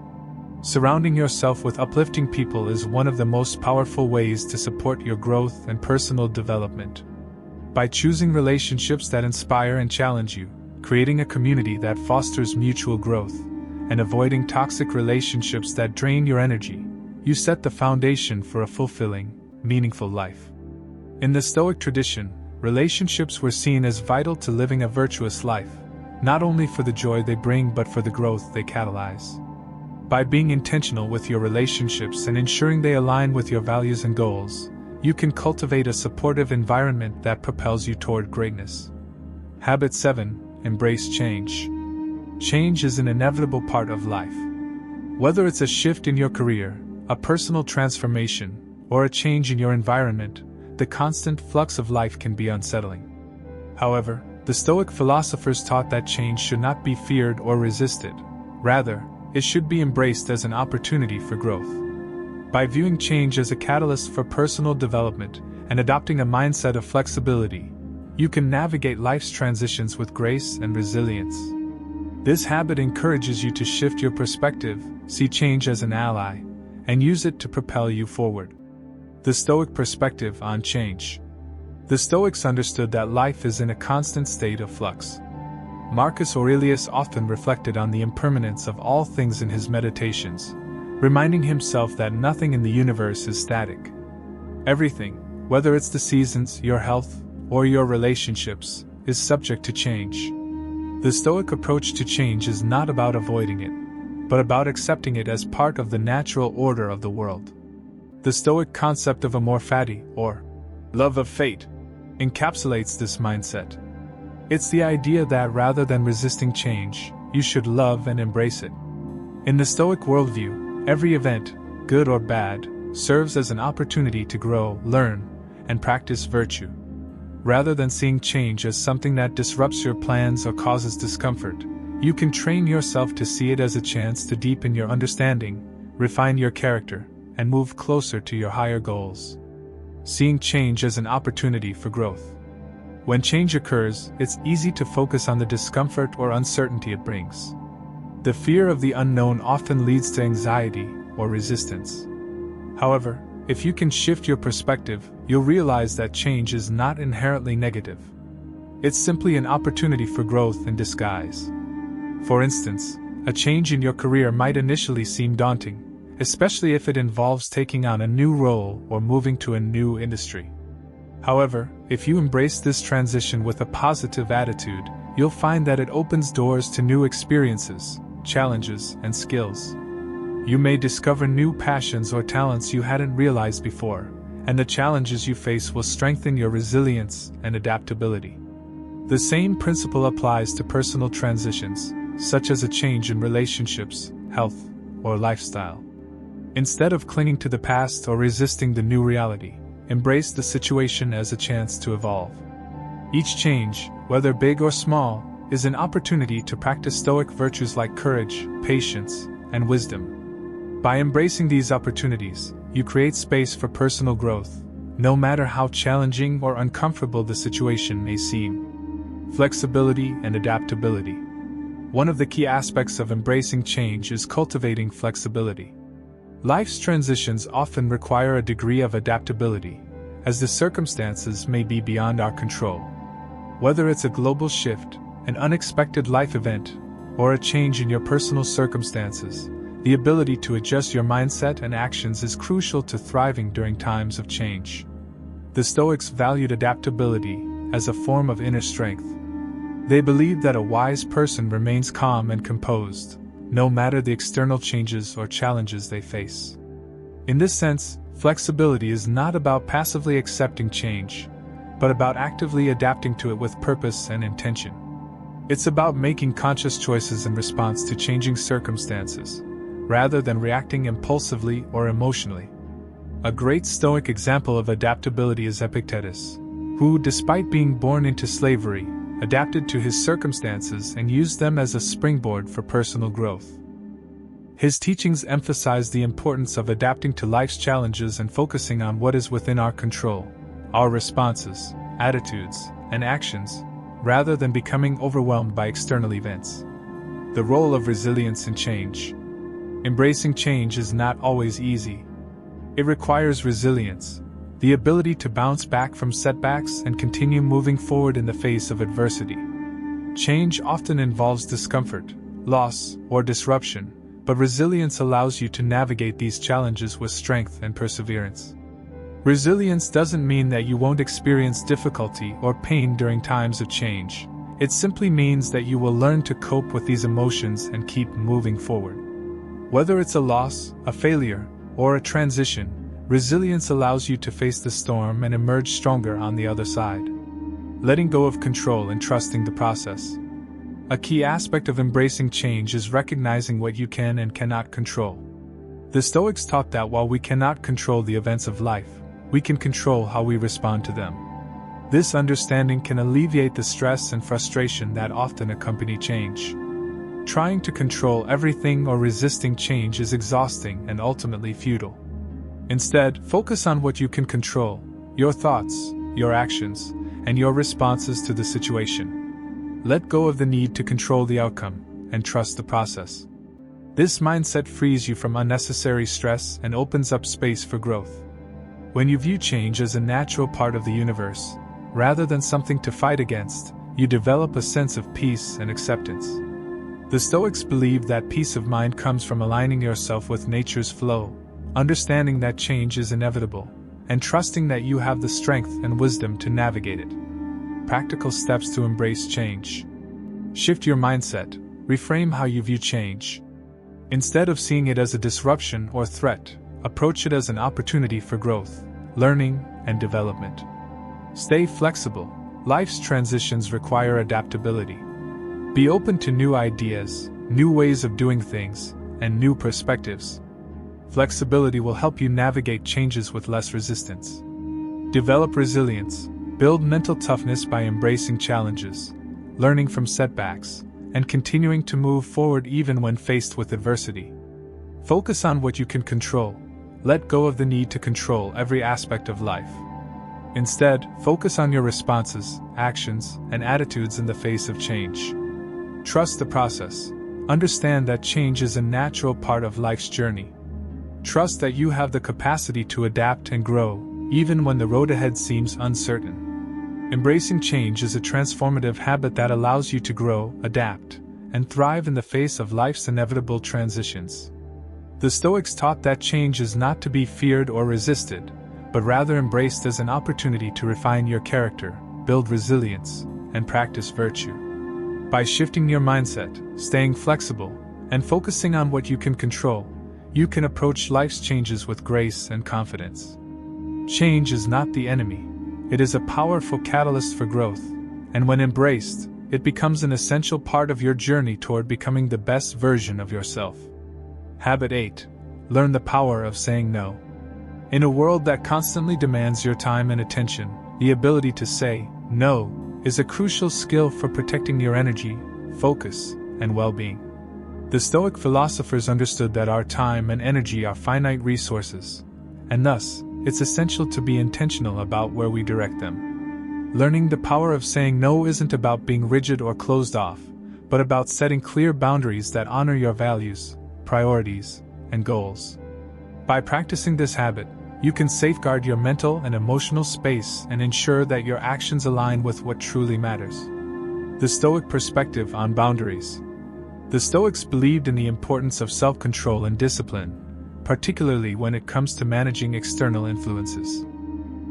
Surrounding yourself with uplifting people is one of the most powerful ways to support your growth and personal development. By choosing relationships that inspire and challenge you, creating a community that fosters mutual growth, and avoiding toxic relationships that drain your energy, you set the foundation for a fulfilling, meaningful life. In the Stoic tradition, relationships were seen as vital to living a virtuous life, not only for the joy they bring but for the growth they catalyze. By being intentional with your relationships and ensuring they align with your values and goals, you can cultivate a supportive environment that propels you toward greatness. Habit 7. Embrace change. Change is an inevitable part of life. Whether it's a shift in your career, a personal transformation, or a change in your environment, the constant flux of life can be unsettling. However, the Stoic philosophers taught that change should not be feared or resisted. Rather, it should be embraced as an opportunity for growth. By viewing change as a catalyst for personal development and adopting a mindset of flexibility, you can navigate life's transitions with grace and resilience. This habit encourages you to shift your perspective, see change as an ally, and use it to propel you forward. The Stoic perspective on change. The Stoics understood that life is in a constant state of flux. Marcus Aurelius often reflected on the impermanence of all things in his meditations, reminding himself that nothing in the universe is static. Everything, whether it's the seasons, your health, or your relationships, is subject to change. The Stoic approach to change is not about avoiding it, but about accepting it as part of the natural order of the world. The Stoic concept of amor fati, or love of fate, encapsulates this mindset. It's the idea that rather than resisting change, you should love and embrace it. In the Stoic worldview, every event, good or bad, serves as an opportunity to grow, learn, and practice virtue. Rather than seeing change as something that disrupts your plans or causes discomfort, you can train yourself to see it as a chance to deepen your understanding, refine your character, and move closer to your higher goals. Seeing change as an opportunity for growth. When change occurs, it's easy to focus on the discomfort or uncertainty it brings. The fear of the unknown often leads to anxiety or resistance. However, if you can shift your perspective, you'll realize that change is not inherently negative. It's simply an opportunity for growth in disguise. For instance, a change in your career might initially seem daunting, especially if it involves taking on a new role or moving to a new industry. However, if you embrace this transition with a positive attitude, you'll find that it opens doors to new experiences, challenges, and skills. You may discover new passions or talents you hadn't realized before, and the challenges you face will strengthen your resilience and adaptability. The same principle applies to personal transitions, such as a change in relationships, health, or lifestyle. Instead of clinging to the past or resisting the new reality, embrace the situation as a chance to evolve. Each change, whether big or small, is an opportunity to practice Stoic virtues like courage, patience, and wisdom. By embracing these opportunities, you create space for personal growth, no matter how challenging or uncomfortable the situation may seem. Flexibility and adaptability. One of the key aspects of embracing change is cultivating flexibility. Life's transitions often require a degree of adaptability, as the circumstances may be beyond our control. Whether it's a global shift, an unexpected life event, or a change in your personal circumstances, the ability to adjust your mindset and actions is crucial to thriving during times of change. The Stoics valued adaptability as a form of inner strength. They believed that a wise person remains calm and composed, no matter the external changes or challenges they face. In this sense, flexibility is not about passively accepting change, but about actively adapting to it with purpose and intention. It's about making conscious choices in response to changing circumstances, rather than reacting impulsively or emotionally. A great Stoic example of adaptability is Epictetus, who, despite being born into slavery, adapted to his circumstances and used them as a springboard for personal growth. His teachings emphasize the importance of adapting to life's challenges and focusing on what is within our control, our responses, attitudes, and actions, rather than becoming overwhelmed by external events. The role of resilience in change. Embracing change is not always easy. It requires resilience, the ability to bounce back from setbacks and continue moving forward in the face of adversity. Change often involves discomfort, loss, or disruption, but resilience allows you to navigate these challenges with strength and perseverance. Resilience doesn't mean that you won't experience difficulty or pain during times of change. It simply means that you will learn to cope with these emotions and keep moving forward. Whether it's a loss, a failure, or a transition, resilience allows you to face the storm and emerge stronger on the other side. Letting go of control and trusting the process. A key aspect of embracing change is recognizing what you can and cannot control. The Stoics taught that while we cannot control the events of life, we can control how we respond to them. This understanding can alleviate the stress and frustration that often accompany change. Trying to control everything or resisting change is exhausting and ultimately futile. Instead, focus on what you can control: your thoughts, your actions, and your responses to the situation. Let go of the need to control the outcome, and trust the process. This mindset frees you from unnecessary stress and opens up space for growth. When you view change as a natural part of the universe, rather than something to fight against, you develop a sense of peace and acceptance. The Stoics believed that peace of mind comes from aligning yourself with nature's flow, understanding that change is inevitable, and trusting that you have the strength and wisdom to navigate it. Practical steps to embrace change. Shift your mindset, reframe how you view change. Instead of seeing it as a disruption or threat, approach it as an opportunity for growth, learning, and development. Stay flexible. Life's transitions require adaptability. Be open to new ideas, new ways of doing things, and new perspectives. Flexibility will help you navigate changes with less resistance. Develop resilience. Build mental toughness by embracing challenges, learning from setbacks, and continuing to move forward even when faced with adversity. Focus on what you can control. Let go of the need to control every aspect of life. Instead, focus on your responses, actions, and attitudes in the face of change. Trust the process. Understand that change is a natural part of life's journey. Trust that you have the capacity to adapt and grow, even when the road ahead seems uncertain. Embracing change is a transformative habit that allows you to grow, adapt, and thrive in the face of life's inevitable transitions. The Stoics taught that change is not to be feared or resisted, but rather embraced as an opportunity to refine your character, build resilience, and practice virtue. By shifting your mindset, staying flexible, and focusing on what you can control, you can approach life's changes with grace and confidence. Change is not the enemy. It is a powerful catalyst for growth, and when embraced, it becomes an essential part of your journey toward becoming the best version of yourself. Habit 8. Learn the power of saying no. In a world that constantly demands your time and attention, the ability to say no is a crucial skill for protecting your energy, focus, and well-being. The Stoic philosophers understood that our time and energy are finite resources, and thus, it's essential to be intentional about where we direct them. Learning the power of saying no isn't about being rigid or closed off, but about setting clear boundaries that honor your values, priorities, and goals. By practicing this habit, you can safeguard your mental and emotional space and ensure that your actions align with what truly matters. The Stoic perspective on boundaries. The Stoics believed in the importance of self-control and discipline, particularly when it comes to managing external influences.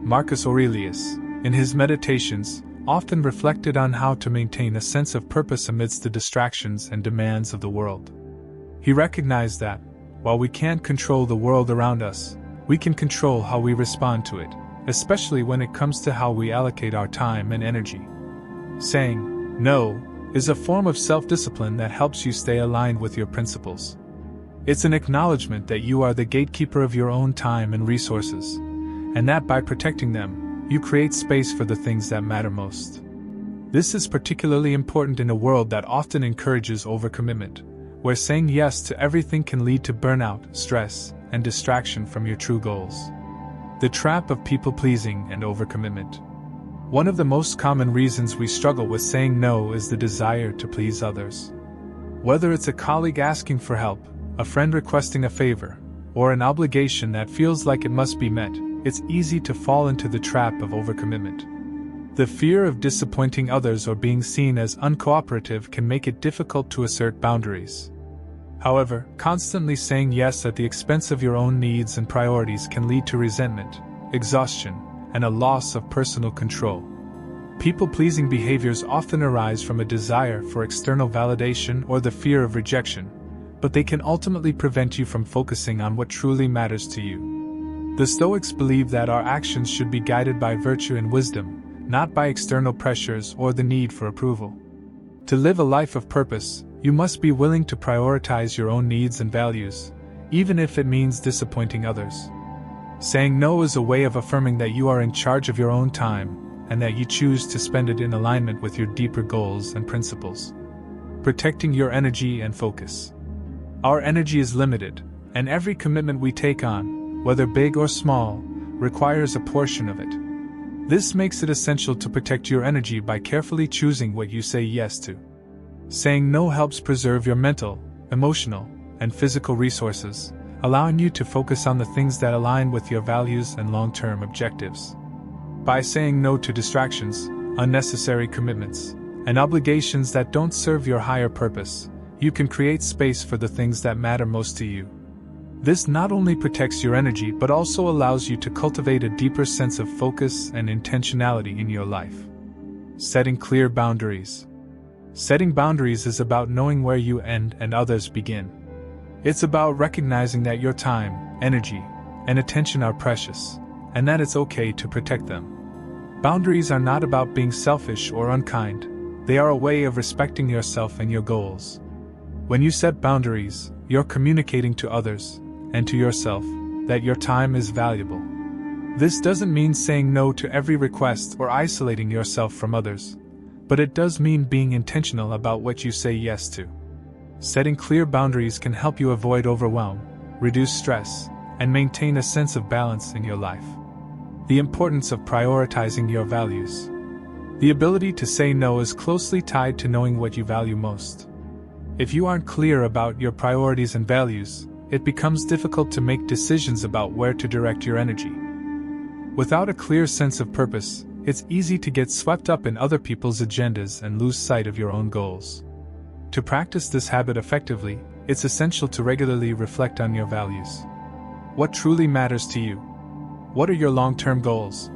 Marcus Aurelius, in his Meditations, often reflected on how to maintain a sense of purpose amidst the distractions and demands of the world. He recognized that, while we can't control the world around us, we can control how we respond to it, especially when it comes to how we allocate our time and energy. Saying no is a form of self-discipline that helps you stay aligned with your principles. It's an acknowledgement that you are the gatekeeper of your own time and resources, and that by protecting them, you create space for the things that matter most. This is particularly important in a world that often encourages overcommitment, where saying yes to everything can lead to burnout, stress, and distraction from your true goals. The trap of people-pleasing and overcommitment. One of the most common reasons we struggle with saying no is the desire to please others. Whether it's a colleague asking for help, a friend requesting a favor, or an obligation that feels like it must be met, it's easy to fall into the trap of overcommitment. The fear of disappointing others or being seen as uncooperative can make it difficult to assert boundaries. However, constantly saying yes at the expense of your own needs and priorities can lead to resentment, exhaustion, and a loss of personal control. People-pleasing behaviors often arise from a desire for external validation or the fear of rejection, but they can ultimately prevent you from focusing on what truly matters to you. The Stoics believe that our actions should be guided by virtue and wisdom, not by external pressures or the need for approval. To live a life of purpose, you must be willing to prioritize your own needs and values, even if it means disappointing others. Saying no is a way of affirming that you are in charge of your own time, and that you choose to spend it in alignment with your deeper goals and principles. Protecting your energy and focus. Our energy is limited, and every commitment we take on, whether big or small, requires a portion of it. This makes it essential to protect your energy by carefully choosing what you say yes to. Saying no helps preserve your mental, emotional, and physical resources, allowing you to focus on the things that align with your values and long-term objectives. By saying no to distractions, unnecessary commitments, and obligations that don't serve your higher purpose, you can create space for the things that matter most to you. This not only protects your energy but also allows you to cultivate a deeper sense of focus and intentionality in your life. Setting clear boundaries. Setting boundaries is about knowing where you end and others begin. It's about recognizing that your time, energy, and attention are precious, and that it's okay to protect them. Boundaries are not about being selfish or unkind, they are a way of respecting yourself and your goals. When you set boundaries, you're communicating to others, and to yourself, that your time is valuable. This doesn't mean saying no to every request or isolating yourself from others, but it does mean being intentional about what you say yes to. Setting clear boundaries can help you avoid overwhelm, reduce stress, and maintain a sense of balance in your life. The importance of prioritizing your values. The ability to say no is closely tied to knowing what you value most. If you aren't clear about your priorities and values, it becomes difficult to make decisions about where to direct your energy. Without a clear sense of purpose, it's easy to get swept up in other people's agendas and lose sight of your own goals. To practice this habit effectively, it's essential to regularly reflect on your values. What truly matters to you? What are your long-term goals?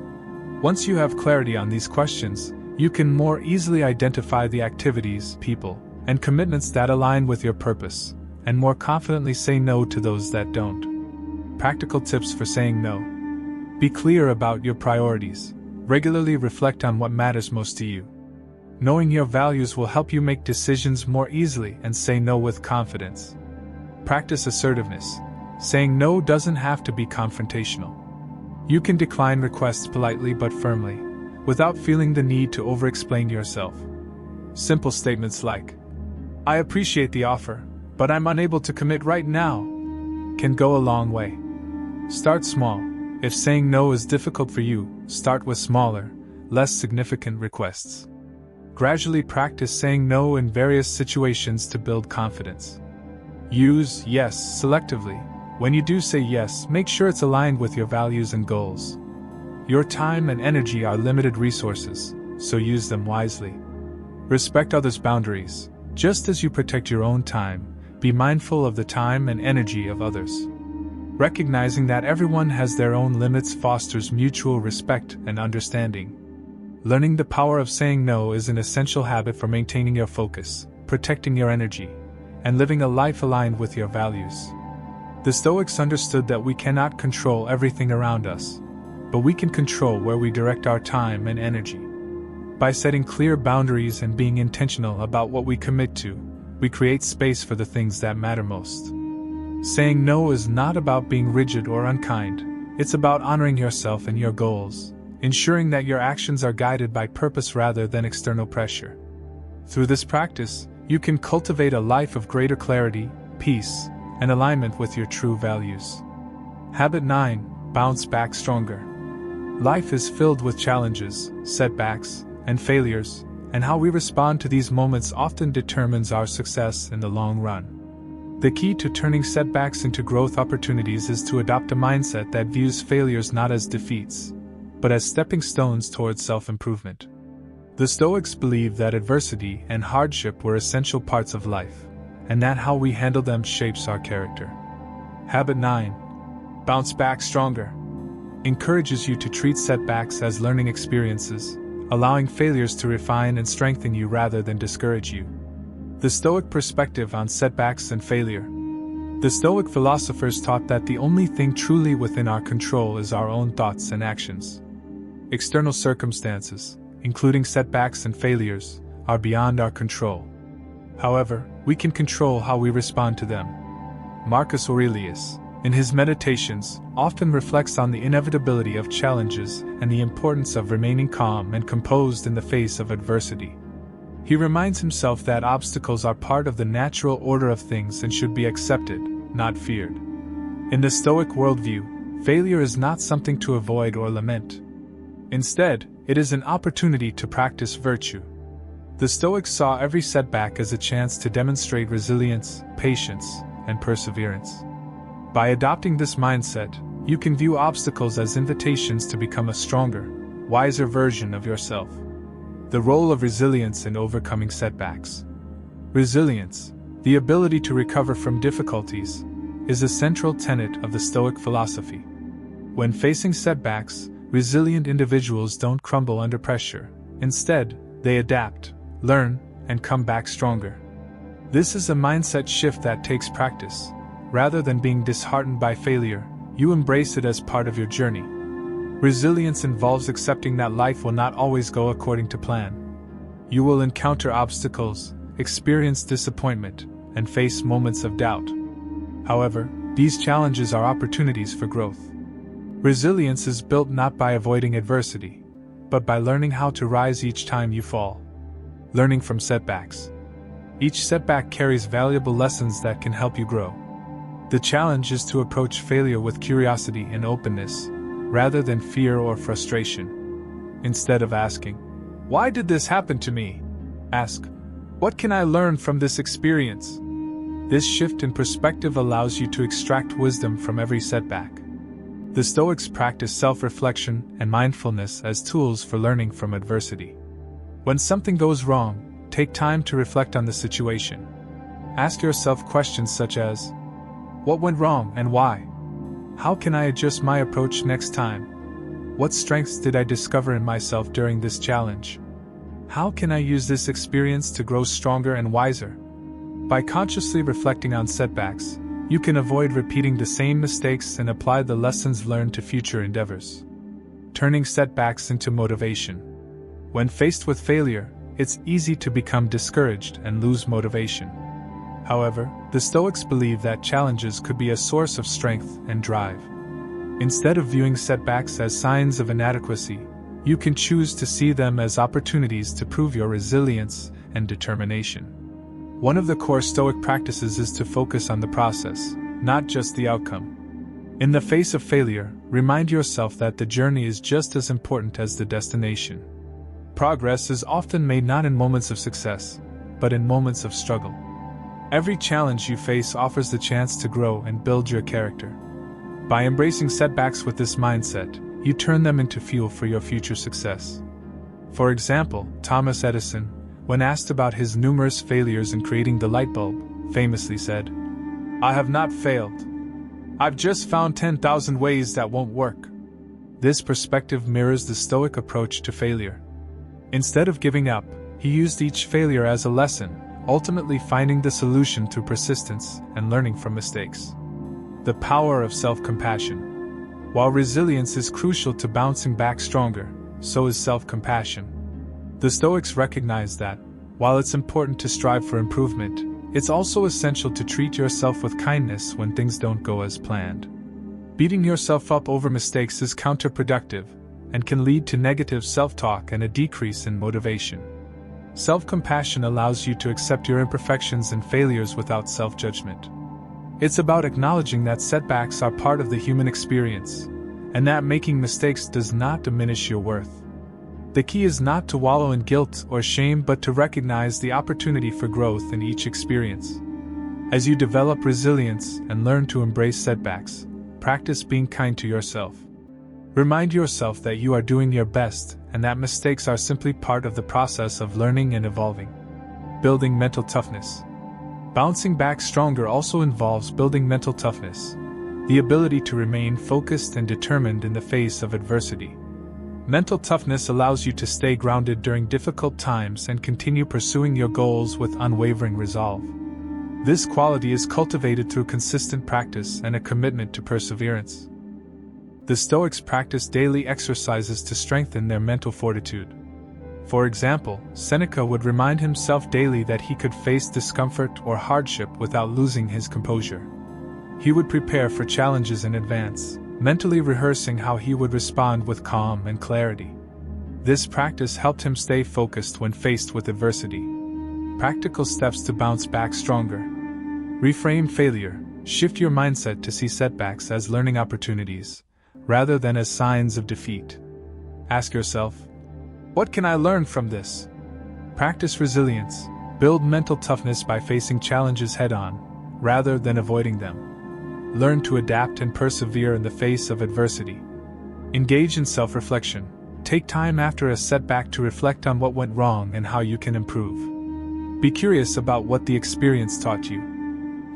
Once you have clarity on these questions, you can more easily identify the activities, people, and commitments that align with your purpose, and more confidently say no to those that don't. Practical tips for saying no. Be clear about your priorities. Regularly reflect on what matters most to you. Knowing your values will help you make decisions more easily and say no with confidence. Practice assertiveness. Saying no doesn't have to be confrontational. You can decline requests politely but firmly, without feeling the need to over-explain yourself. Simple statements like, "I appreciate the offer, but I'm unable to commit right now," can go a long way. Start small. If saying no is difficult for you, start with smaller, less significant requests. Gradually practice saying no in various situations to build confidence. Use yes selectively. When you do say yes, make sure it's aligned with your values and goals. Your time and energy are limited resources, so use them wisely. Respect others' boundaries. Just as you protect your own time, be mindful of the time and energy of others. Recognizing that everyone has their own limits fosters mutual respect and understanding. Learning the power of saying no is an essential habit for maintaining your focus, protecting your energy, and living a life aligned with your values. The Stoics understood that we cannot control everything around us, but we can control where we direct our time and energy. By setting clear boundaries and being intentional about what we commit to, we create space for the things that matter most. Saying no is not about being rigid or unkind, it's about honoring yourself and your goals, ensuring that your actions are guided by purpose rather than external pressure. Through this practice, you can cultivate a life of greater clarity, peace, and alignment with your true values. Habit 9. Bounce back stronger. Life is filled with challenges, setbacks, and failures, and how we respond to these moments often determines our success in the long run. The key to turning setbacks into growth opportunities is to adopt a mindset that views failures not as defeats, but as stepping stones towards self-improvement. The Stoics believed that adversity and hardship were essential parts of life, and that how we handle them shapes our character. Habit 9. Bounce back stronger. Encourages you to treat setbacks as learning experiences, allowing failures to refine and strengthen you rather than discourage you. The Stoic perspective on setbacks and failure. The Stoic philosophers taught that the only thing truly within our control is our own thoughts and actions. External circumstances, including setbacks and failures, are beyond our control. However, we can control how we respond to them. Marcus Aurelius, in his Meditations, often reflects on the inevitability of challenges and the importance of remaining calm and composed in the face of adversity. He reminds himself that obstacles are part of the natural order of things and should be accepted, not feared. In the Stoic worldview, failure is not something to avoid or lament. Instead, it is an opportunity to practice virtue. The Stoics saw every setback as a chance to demonstrate resilience, patience, and perseverance. By adopting this mindset, you can view obstacles as invitations to become a stronger, wiser version of yourself. The role of resilience in overcoming setbacks. Resilience, the ability to recover from difficulties, is a central tenet of the Stoic philosophy. When facing setbacks, resilient individuals don't crumble under pressure. Instead, they adapt, learn, and come back stronger. This is a mindset shift that takes practice. Rather than being disheartened by failure, you embrace it as part of your journey. Resilience involves accepting that life will not always go according to plan. You will encounter obstacles, experience disappointment, and face moments of doubt. However, these challenges are opportunities for growth. Resilience is built not by avoiding adversity, but by learning how to rise each time you fall. Learning from setbacks. Each setback carries valuable lessons that can help you grow. The challenge is to approach failure with curiosity and openness, rather than fear or frustration. Instead of asking, "Why did this happen to me?" ask, "What can I learn from this experience?" This shift in perspective allows you to extract wisdom from every setback. The Stoics practice self-reflection and mindfulness as tools for learning from adversity. When something goes wrong, take time to reflect on the situation. Ask yourself questions such as, what went wrong and why? How can I adjust my approach next time? What strengths did I discover in myself during this challenge? How can I use this experience to grow stronger and wiser? By consciously reflecting on setbacks, you can avoid repeating the same mistakes and apply the lessons learned to future endeavors. Turning setbacks into motivation. When faced with failure, it's easy to become discouraged and lose motivation. However, the Stoics believe that challenges could be a source of strength and drive. Instead of viewing setbacks as signs of inadequacy, you can choose to see them as opportunities to prove your resilience and determination. One of the core Stoic practices is to focus on the process, not just the outcome. In the face of failure, remind yourself that the journey is just as important as the destination. Progress is often made not in moments of success, but in moments of struggle. Every challenge you face offers the chance to grow and build your character. By embracing setbacks with this mindset, you turn them into fuel for your future success. For example, Thomas Edison, when asked about his numerous failures in creating the light bulb, famously said, "I have not failed. I've just found 10,000 ways that won't work." This perspective mirrors the Stoic approach to failure. Instead of giving up, he used each failure as a lesson, ultimately finding the solution through persistence and learning from mistakes. The power of self-compassion. While resilience is crucial to bouncing back stronger, so is self-compassion. The Stoics recognize that, while it's important to strive for improvement, it's also essential to treat yourself with kindness when things don't go as planned. Beating yourself up over mistakes is counterproductive and can lead to negative self-talk and a decrease in motivation. Self-compassion allows you to accept your imperfections and failures without self-judgment. It's about acknowledging that setbacks are part of the human experience, and that making mistakes does not diminish your worth. The key is not to wallow in guilt or shame but to recognize the opportunity for growth in each experience. As you develop resilience and learn to embrace setbacks, practice being kind to yourself. Remind yourself that you are doing your best and that mistakes are simply part of the process of learning and evolving. Building mental toughness. Bouncing back stronger also involves building mental toughness, the ability to remain focused and determined in the face of adversity. Mental toughness allows you to stay grounded during difficult times and continue pursuing your goals with unwavering resolve. This quality is cultivated through consistent practice and a commitment to perseverance. The Stoics practice daily exercises to strengthen their mental fortitude. For example, Seneca would remind himself daily that he could face discomfort or hardship without losing his composure. He would prepare for challenges in advance, mentally rehearsing how he would respond with calm and clarity. This practice helped him stay focused when faced with adversity. Practical steps to bounce back stronger. Reframe failure. Shift your mindset to see setbacks as learning opportunities, rather than as signs of defeat. Ask yourself, what can I learn from this? Practice resilience. Build mental toughness by facing challenges head-on, rather than avoiding them. Learn to adapt and persevere in the face of adversity. Engage in self-reflection. Take time after a setback to reflect on what went wrong and how you can improve. Be curious about what the experience taught you.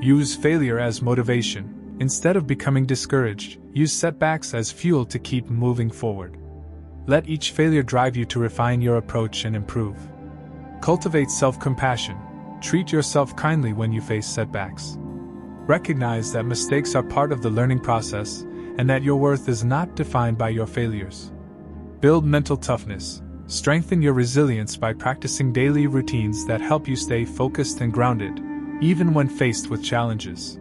Use failure as motivation. Instead of becoming discouraged, use setbacks as fuel to keep moving forward. Let each failure drive you to refine your approach and improve. Cultivate self-compassion. Treat yourself kindly when you face setbacks. Recognize that mistakes are part of the learning process and that your worth is not defined by your failures. Build mental toughness. Strengthen your resilience by practicing daily routines that help you stay focused and grounded, even when faced with challenges.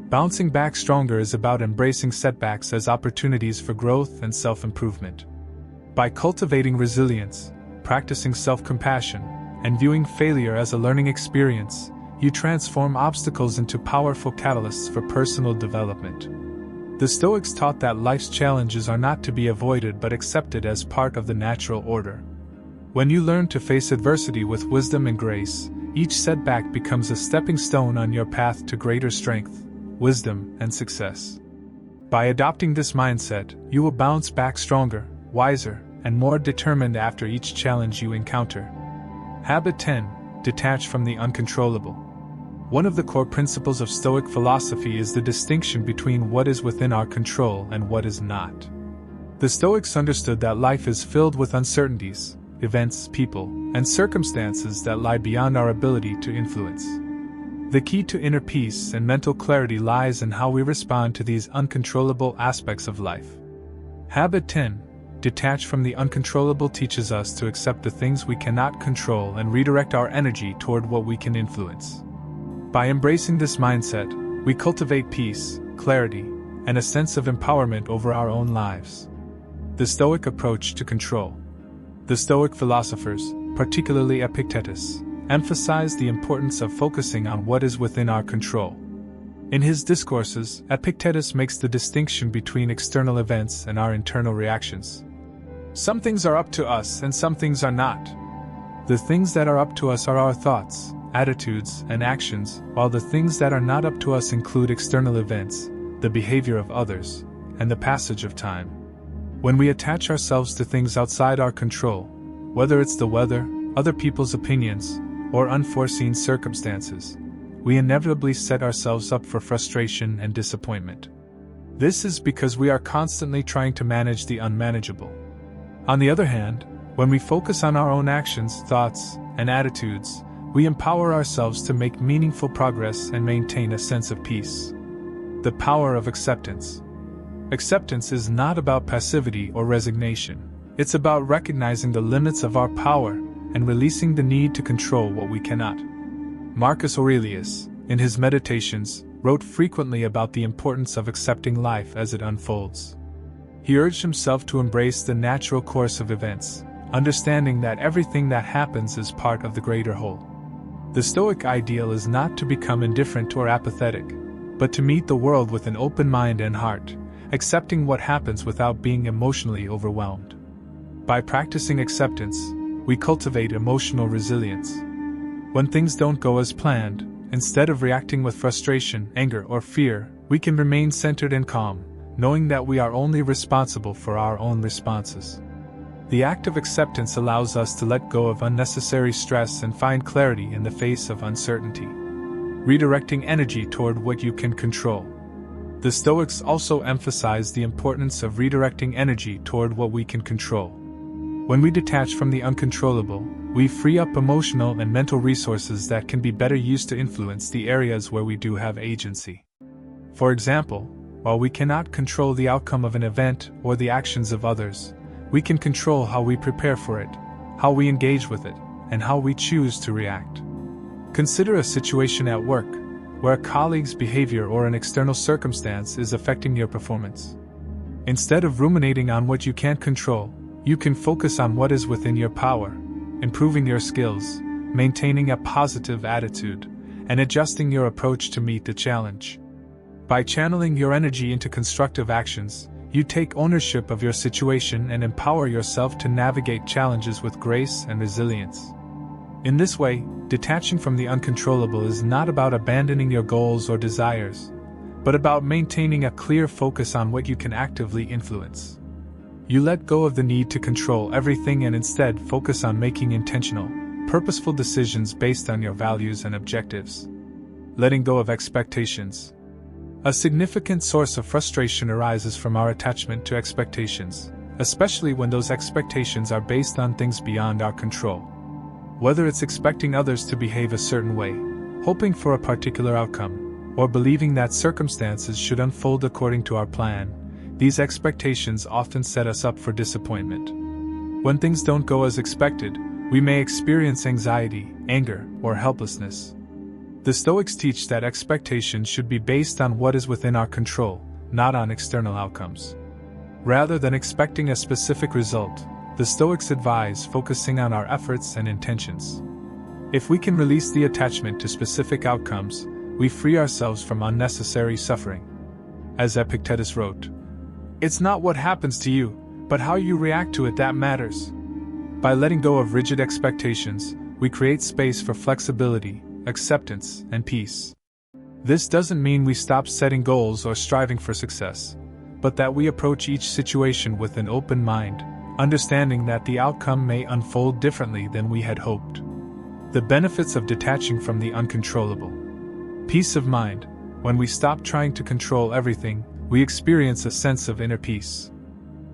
Bouncing back stronger is about embracing setbacks as opportunities for growth and self-improvement. By cultivating resilience, practicing self-compassion, and viewing failure as a learning experience, you transform obstacles into powerful catalysts for personal development. The Stoics taught that life's challenges are not to be avoided but accepted as part of the natural order. When you learn to face adversity with wisdom and grace, each setback becomes a stepping stone on your path to greater strength, wisdom, and success. By adopting this mindset, you will bounce back stronger, wiser, and more determined after each challenge you encounter. Habit 10. Detach from the uncontrollable. One of the core principles of Stoic philosophy is the distinction between what is within our control and what is not. The Stoics understood that life is filled with uncertainties, events, people, and circumstances that lie beyond our ability to influence. The key to inner peace and mental clarity lies in how we respond to these uncontrollable aspects of life. Habit 10. Detach from the uncontrollable teaches us to accept the things we cannot control and redirect our energy toward what we can influence. By embracing this mindset, we cultivate peace, clarity, and a sense of empowerment over our own lives. The Stoic approach to control. The Stoic philosophers, particularly Epictetus, emphasize the importance of focusing on what is within our control. In his discourses, Epictetus makes the distinction between external events and our internal reactions. Some things are up to us and some things are not. The things that are up to us are our thoughts, attitudes, and actions, while the things that are not up to us include external events, the behavior of others, and the passage of time. When we attach ourselves to things outside our control, whether it's the weather, other people's opinions, or unforeseen circumstances, we inevitably set ourselves up for frustration and disappointment. This is because we are constantly trying to manage the unmanageable. On the other hand, when we focus on our own actions, thoughts, and attitudes, we empower ourselves to make meaningful progress and maintain a sense of peace. The power of acceptance. Acceptance is not about passivity or resignation. It's about recognizing the limits of our power and releasing the need to control what we cannot. Marcus Aurelius, in his Meditations, wrote frequently about the importance of accepting life as it unfolds. He urged himself to embrace the natural course of events, understanding that everything that happens is part of the greater whole. The Stoic ideal is not to become indifferent or apathetic, but to meet the world with an open mind and heart, accepting what happens without being emotionally overwhelmed. By practicing acceptance, we cultivate emotional resilience. When things don't go as planned, instead of reacting with frustration, anger, or fear, we can remain centered and calm, knowing that we are only responsible for our own responses. The act of acceptance allows us to let go of unnecessary stress and find clarity in the face of uncertainty, redirecting energy toward what you can control. The Stoics also emphasize the importance of redirecting energy toward what we can control. When we detach from the uncontrollable, we free up emotional and mental resources that can be better used to influence the areas where we do have agency. For example, while we cannot control the outcome of an event or the actions of others, we can control how we prepare for it, how we engage with it, and how we choose to react. Consider a situation at work, where a colleague's behavior or an external circumstance is affecting your performance. Instead of ruminating on what you can't control, you can focus on what is within your power, improving your skills, maintaining a positive attitude, and adjusting your approach to meet the challenge. By channeling your energy into constructive actions, you take ownership of your situation and empower yourself to navigate challenges with grace and resilience. In this way, detaching from the uncontrollable is not about abandoning your goals or desires, but about maintaining a clear focus on what you can actively influence. You let go of the need to control everything and instead focus on making intentional, purposeful decisions based on your values and objectives. Letting go of expectations. A significant source of frustration arises from our attachment to expectations, especially when those expectations are based on things beyond our control. Whether it's expecting others to behave a certain way, hoping for a particular outcome, or believing that circumstances should unfold according to our plan, these expectations often set us up for disappointment. When things don't go as expected, we may experience anxiety, anger, or helplessness. The Stoics teach that expectations should be based on what is within our control, not on external outcomes. Rather than expecting a specific result, the Stoics advise focusing on our efforts and intentions. If we can release the attachment to specific outcomes, we free ourselves from unnecessary suffering. As Epictetus wrote, "It's not what happens to you, but how you react to it that matters." By letting go of rigid expectations, we create space for flexibility, acceptance, and peace. This doesn't mean we stop setting goals or striving for success, but that we approach each situation with an open mind, understanding that the outcome may unfold differently than we had hoped. The benefits of detaching from the uncontrollable. Peace of mind. When we stop trying to control everything, we experience a sense of inner peace.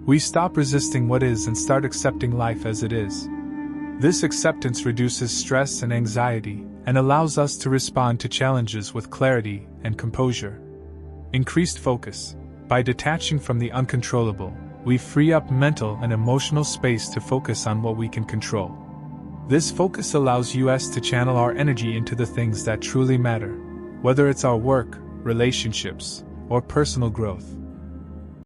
We stop resisting what is and start accepting life as it is. This acceptance reduces stress and anxiety, and allows us to respond to challenges with clarity and composure. Increased focus. By detaching from the uncontrollable, we free up mental and emotional space to focus on what we can control. This focus allows us to channel our energy into the things that truly matter, whether it's our work, relationships, or personal growth.